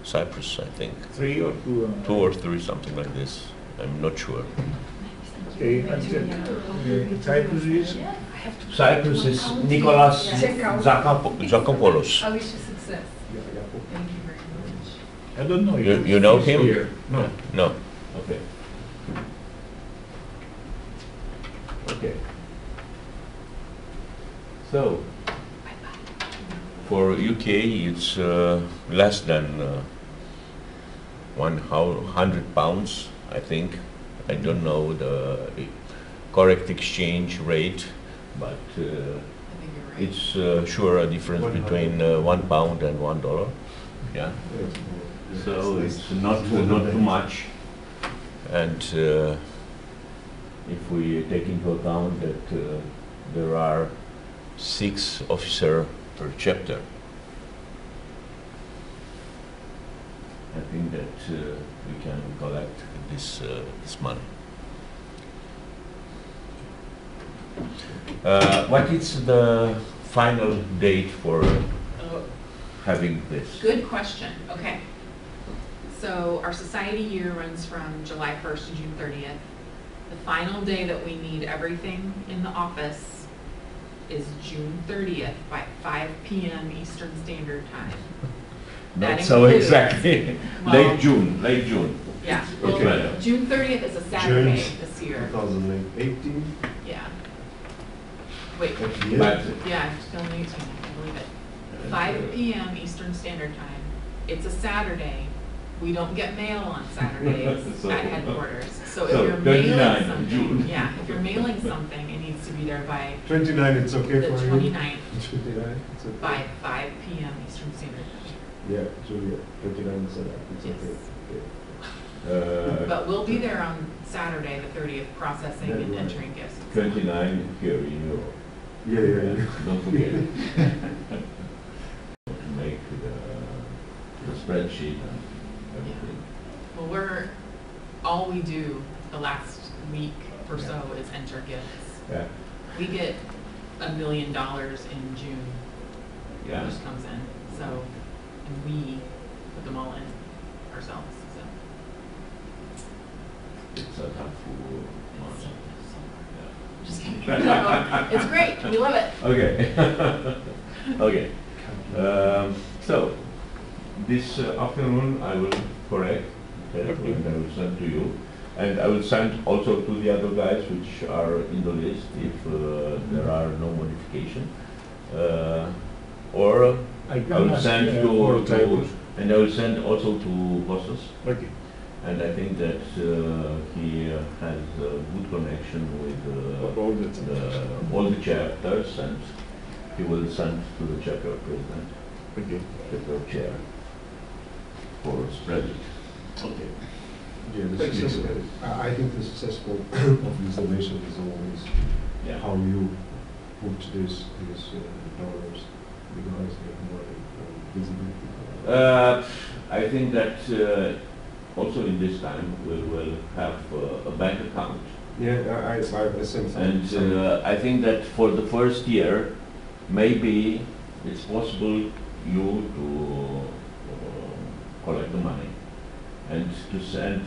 Cyprus, I think. 3 or 2. 2 or 3, something like this. I'm not sure. Okay, I check. Cyprus is, Cyprus is Nicholas Check out. Zakopoulos. I wish you success. Yeah, yeah. Thank you very much. I don't know. if You know he's him? here. No. No. Okay. Okay. So, for UK, it's less than £100, I think. I don't know the correct exchange rate, but I think you're right. it's sure a difference between £1 and $1. Yeah. So it's not too much. And if we take into account that there are 6 officers per chapter, I think that we can collect this money. What is the final date for Oh, having this? good question. Okay. So our society year runs from July 1st to June 30th. The final day that we need everything in the office is June 30th by 5 p.m. Eastern Standard Time. That Not so includes- exactly. Well- Late June. Yeah. Okay. Well, June 30th is a Saturday June this year. 2018. Yeah. Wait, At the end. But yeah, it's still 18, I believe it. 5 p.m. Eastern Standard Time. It's a Saturday. We don't get mail on Saturdays So- at headquarters. So so if you're 29 mailing of something, June. yeah, if you're mailing something, it needs to be there by 29, it's okay the for you? 29th 29, it's okay. by 5 p.m. Eastern Standard Time. Yeah, Julia, 29 is okay, it's Yes. okay. Okay. But we'll be there on Saturday, the 30th, processing and Yeah, right. entering gifts. 29 here in Europe. Yeah, yeah, yeah. Don't forget. Make the spreadsheet and everything. Well, all we do the last week or so is enter gifts. Yeah. We get $1 million in June. Yeah. Just comes in, so, and we put them all in ourselves, so. It's a helpful it's month. so- Just kidding. It's great, we love it. Okay. Okay. So, this afternoon I will correct that and I will send to you. And I will send also to the other guys which are in the list if there are no modification. Or I I will ask, send for to, Cyprus. and I will send also to Kostas. Okay. And I think that he has a good connection with All the all the chapters, and he will send to the chapter president, Okay. chapter chair, for spreading. Okay. Yeah, the Thank you. success, I think the successful of this donation is always Yeah. how you put these dollars the guys get more visibility? I think that also in this time we will have a bank account. Yeah, I same thing. And I think that for the first year, maybe it's possible you to collect the money and to send.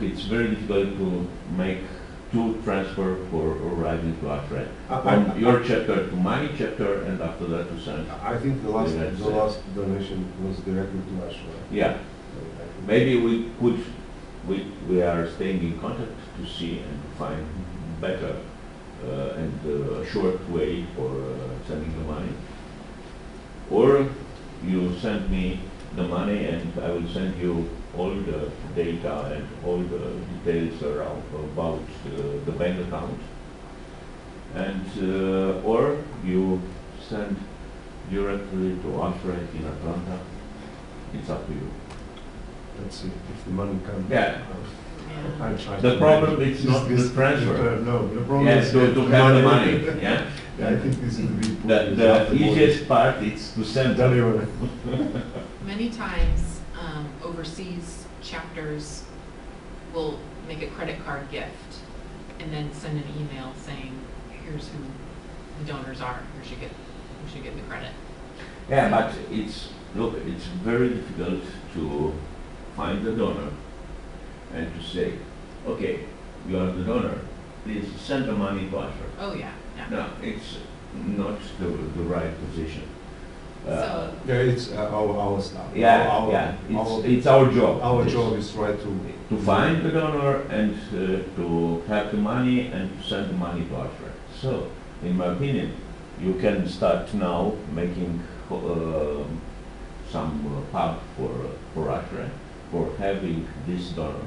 It's very difficult to make two transfer for arriving to Ashray. From your chapter to my chapter, and after that to send. I think the last United the States. last donation was directly to Ashra. Yeah, maybe we could. We are staying in contact to see and to find better and a short way for sending the money. Or you send me the money and I will send you all the data and all the details around about the bank account. And or you send directly to Ashray in Atlanta. It's up to you. Let's see if the money comes. Yeah. I'll try The to problem manage. is not the transfer. No, the problem Yes, is to have the money. Yeah. Yeah, I think this is the big The easiest part is to send them. Many times, overseas chapters will make a credit card gift and then send an email saying, here's who the donors are, you should get the credit. Yeah, but it's very difficult to find the donor and to say, okay, you are the donor, please send the money to us. Oh, yeah, yeah. No, it's not the right position. So, Yeah, it's our staff. Yeah, it's our job. Our Yes. job is try To find the donor and to have the money and to send the money to us. So, in my opinion, you can start now making some pub for Ashray, for having this donor.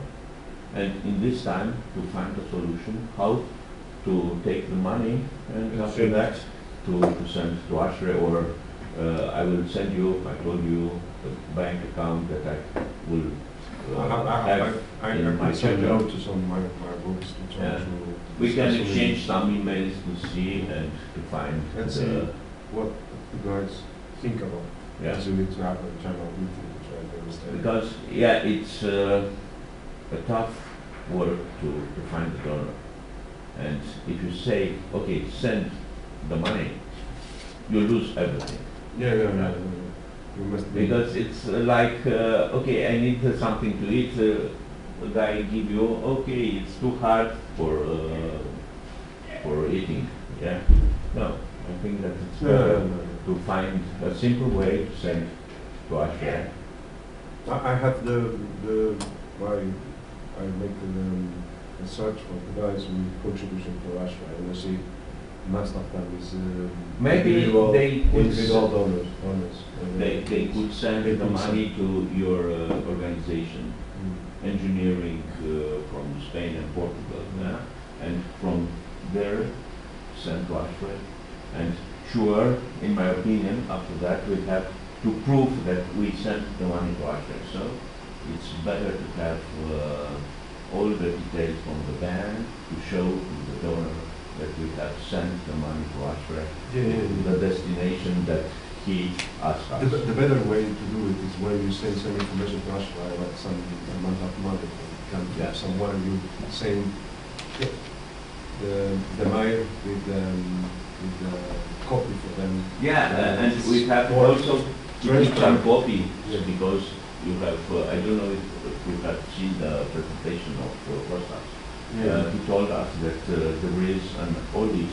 And in this time, to find a solution, how to take the money and after that to send to Ashray, or I will send you, I told you, the bank account that I will have I in my could send chapter. notes on my books to try Yeah. to. We can discuss exchange some emails to see and to find Let's see what the guys think about. Yeah. As we need to have a general meeting to try to understand. Because, yeah, it's a tough work to find the donor. And if you say, okay, send the money, you lose everything. Yeah. You must be. Because it's like, okay, I need something to eat, the guy give you, okay, it's too hard for eating, yeah? No, I think that it's better to find a simple way to send to Ashray. I have I make a search for the guys with contribution to Ashra, and I see most of them is Maybe individual, they could individual donors. They could send They the could money to your organization, Mm. engineering from Spain and Portugal, yeah? And from there send to Ashray. And sure, in my opinion, after that we have to prove that we sent the money to Ashray. So it's better to have all the details from the bank to show to the donor that we have sent the money to Ashray, the destination that he asked us. The better way to do it is when you send some information to Ashra, like some amount of money can Yeah. somewhere you send the mail with the copy for them. Yeah, and we have Or also to keep transfer. some copy, Yeah. because you have, I don't know if you have seen the presentation of Rosas. He told us that there is an audit,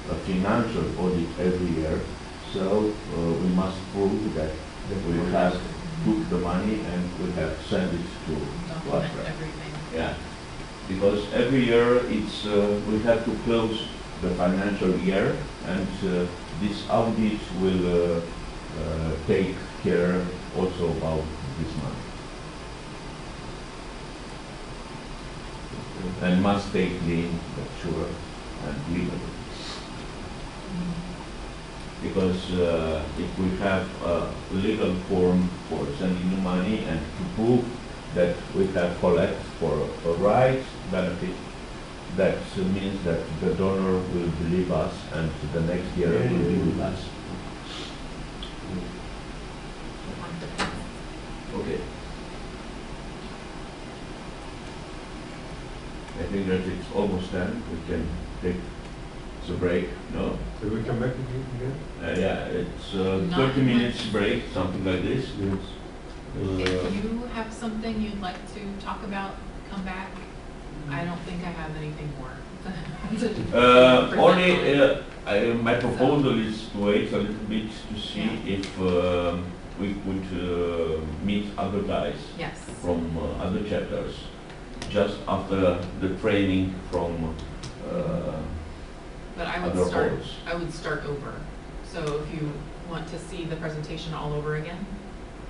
a financial audit every year, so we must prove that we have took the money and we have sent it to document Ashray. everything. Yeah, because every year it's, we have to close the financial year, and this audit will take care also about this money. And must stay clean, but sure, and legal. Because if we have a legal form for sending the money and to prove that we have collect for a right benefit, that means that the donor will believe us and the next year will be with us. Okay. I think that it's almost done. We can take the break, no? So we come back again? Yeah, it's Not 30 minutes much. break, something like this. Yes. If you have something you'd like to talk about, come back. I don't think I have anything more. Only my proposal is to wait a little bit to see Yeah. if we could meet other guys Yes. from other chapters just after the training from But I would other start, halls. I would start over. So if you want to see the presentation all over again,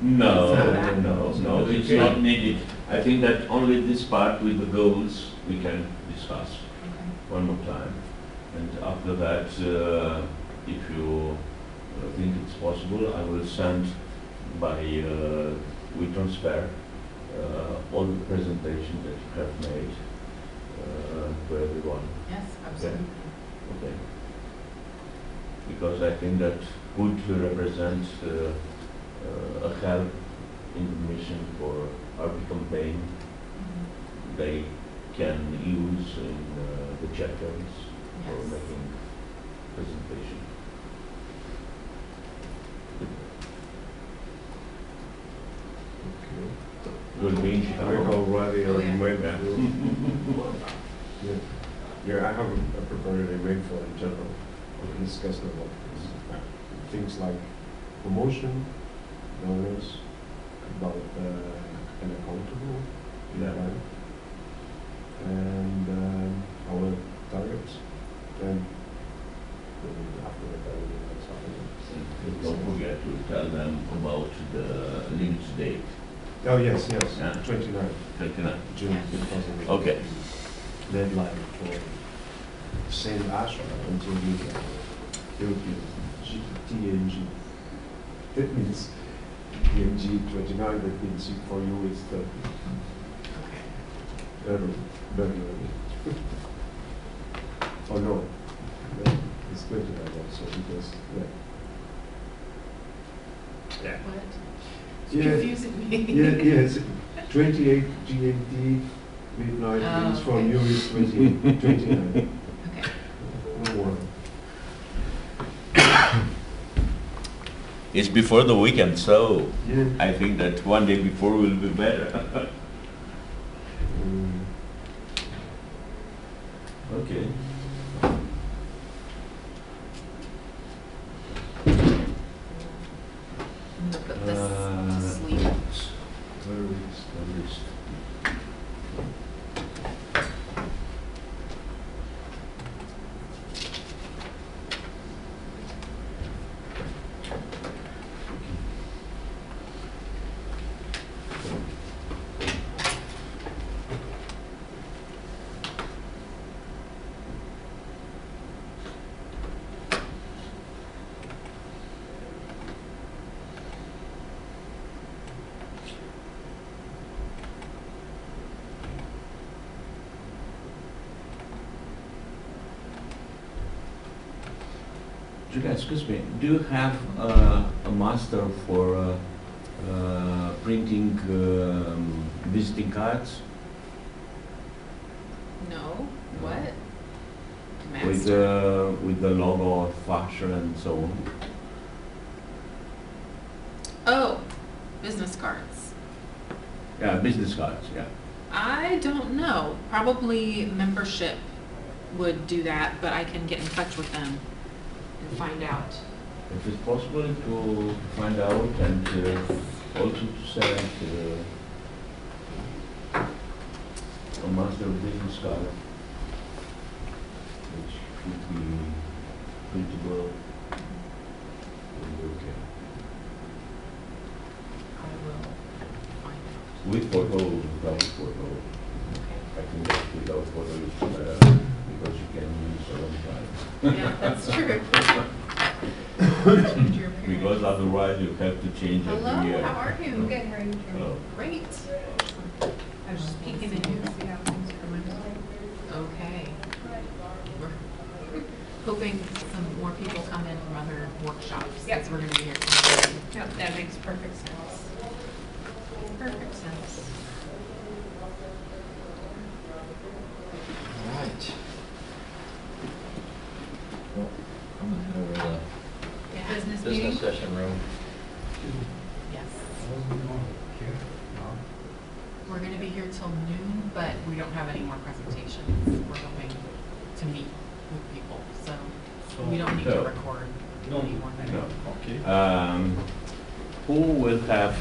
No, Is that bad? no, it's not needed. I think that only this part with the goals we can discuss one more time. And after that, if you think it's possible, I will send by WeTransfer all the presentations that you have made to everyone. yes, absolutely. Okay. Because I think that would represent a help in the mission for our campaign. Mhm. They can use in the chapters for Yes. making presentation. Okay. You'll be in I Chicago. already Oh, yeah. made Yeah. Yeah. Yeah, I have prepared a mail for in general, discussing about this. Things like promotion, donors, about an accountable Yeah. plan, and our targets, and after that, I will have something. Don't forget to tell them about the limit date, Oh, yes, yes, Yeah. 29 29. June Yes. 2008. Okay. Deadline for St. Asha until the European TNG. That means TNG 29, that means for you it's 30. Okay. Very, very early. Oh, no. No, it's 29 also because, yeah. What? Yeah. Confusing me. Yeah, yes, 28 GMT midnight Oh, means from okay. you is 29. Okay. No more. It's before the weekend, so Yeah. I think that one day before will be better. Mm. Okay. I'm gonna put this to sleep. Where is the list? Julia, excuse me, do you have a master for printing visiting cards No, what? with Master? with the logo of fashion and so on? Oh, business cards. Yeah, business cards, yeah. I don't know. Probably membership would do that, but I can get in touch with them and find out. If it's possible to find out and also to send a master business card, which could be printable, would be okay. I will find out. With photo, without photo. Okay. I think that without photo is better because you can use a long time. Yeah, that's true. Change your appearance. Because otherwise you have to change Hello, every year. how are you? No? Good, how are you? Hello. Great. I was just peeking in to see how things are going. Okay. hoping some more people come in from other workshops, Yep. since we're gonna be here till noon. Yeah, that makes perfect sense. Perfect sense. All right. Well, I'm gonna head over to Yeah, business the meeting? business session room. Yes. We're gonna be here till noon, but we don't have any more presentations. We're hoping to meet with people, so we don't need to So- record anymore. No. Okay. Who will have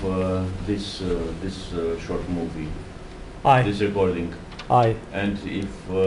this short movie, Aye, this recording? aye. And if we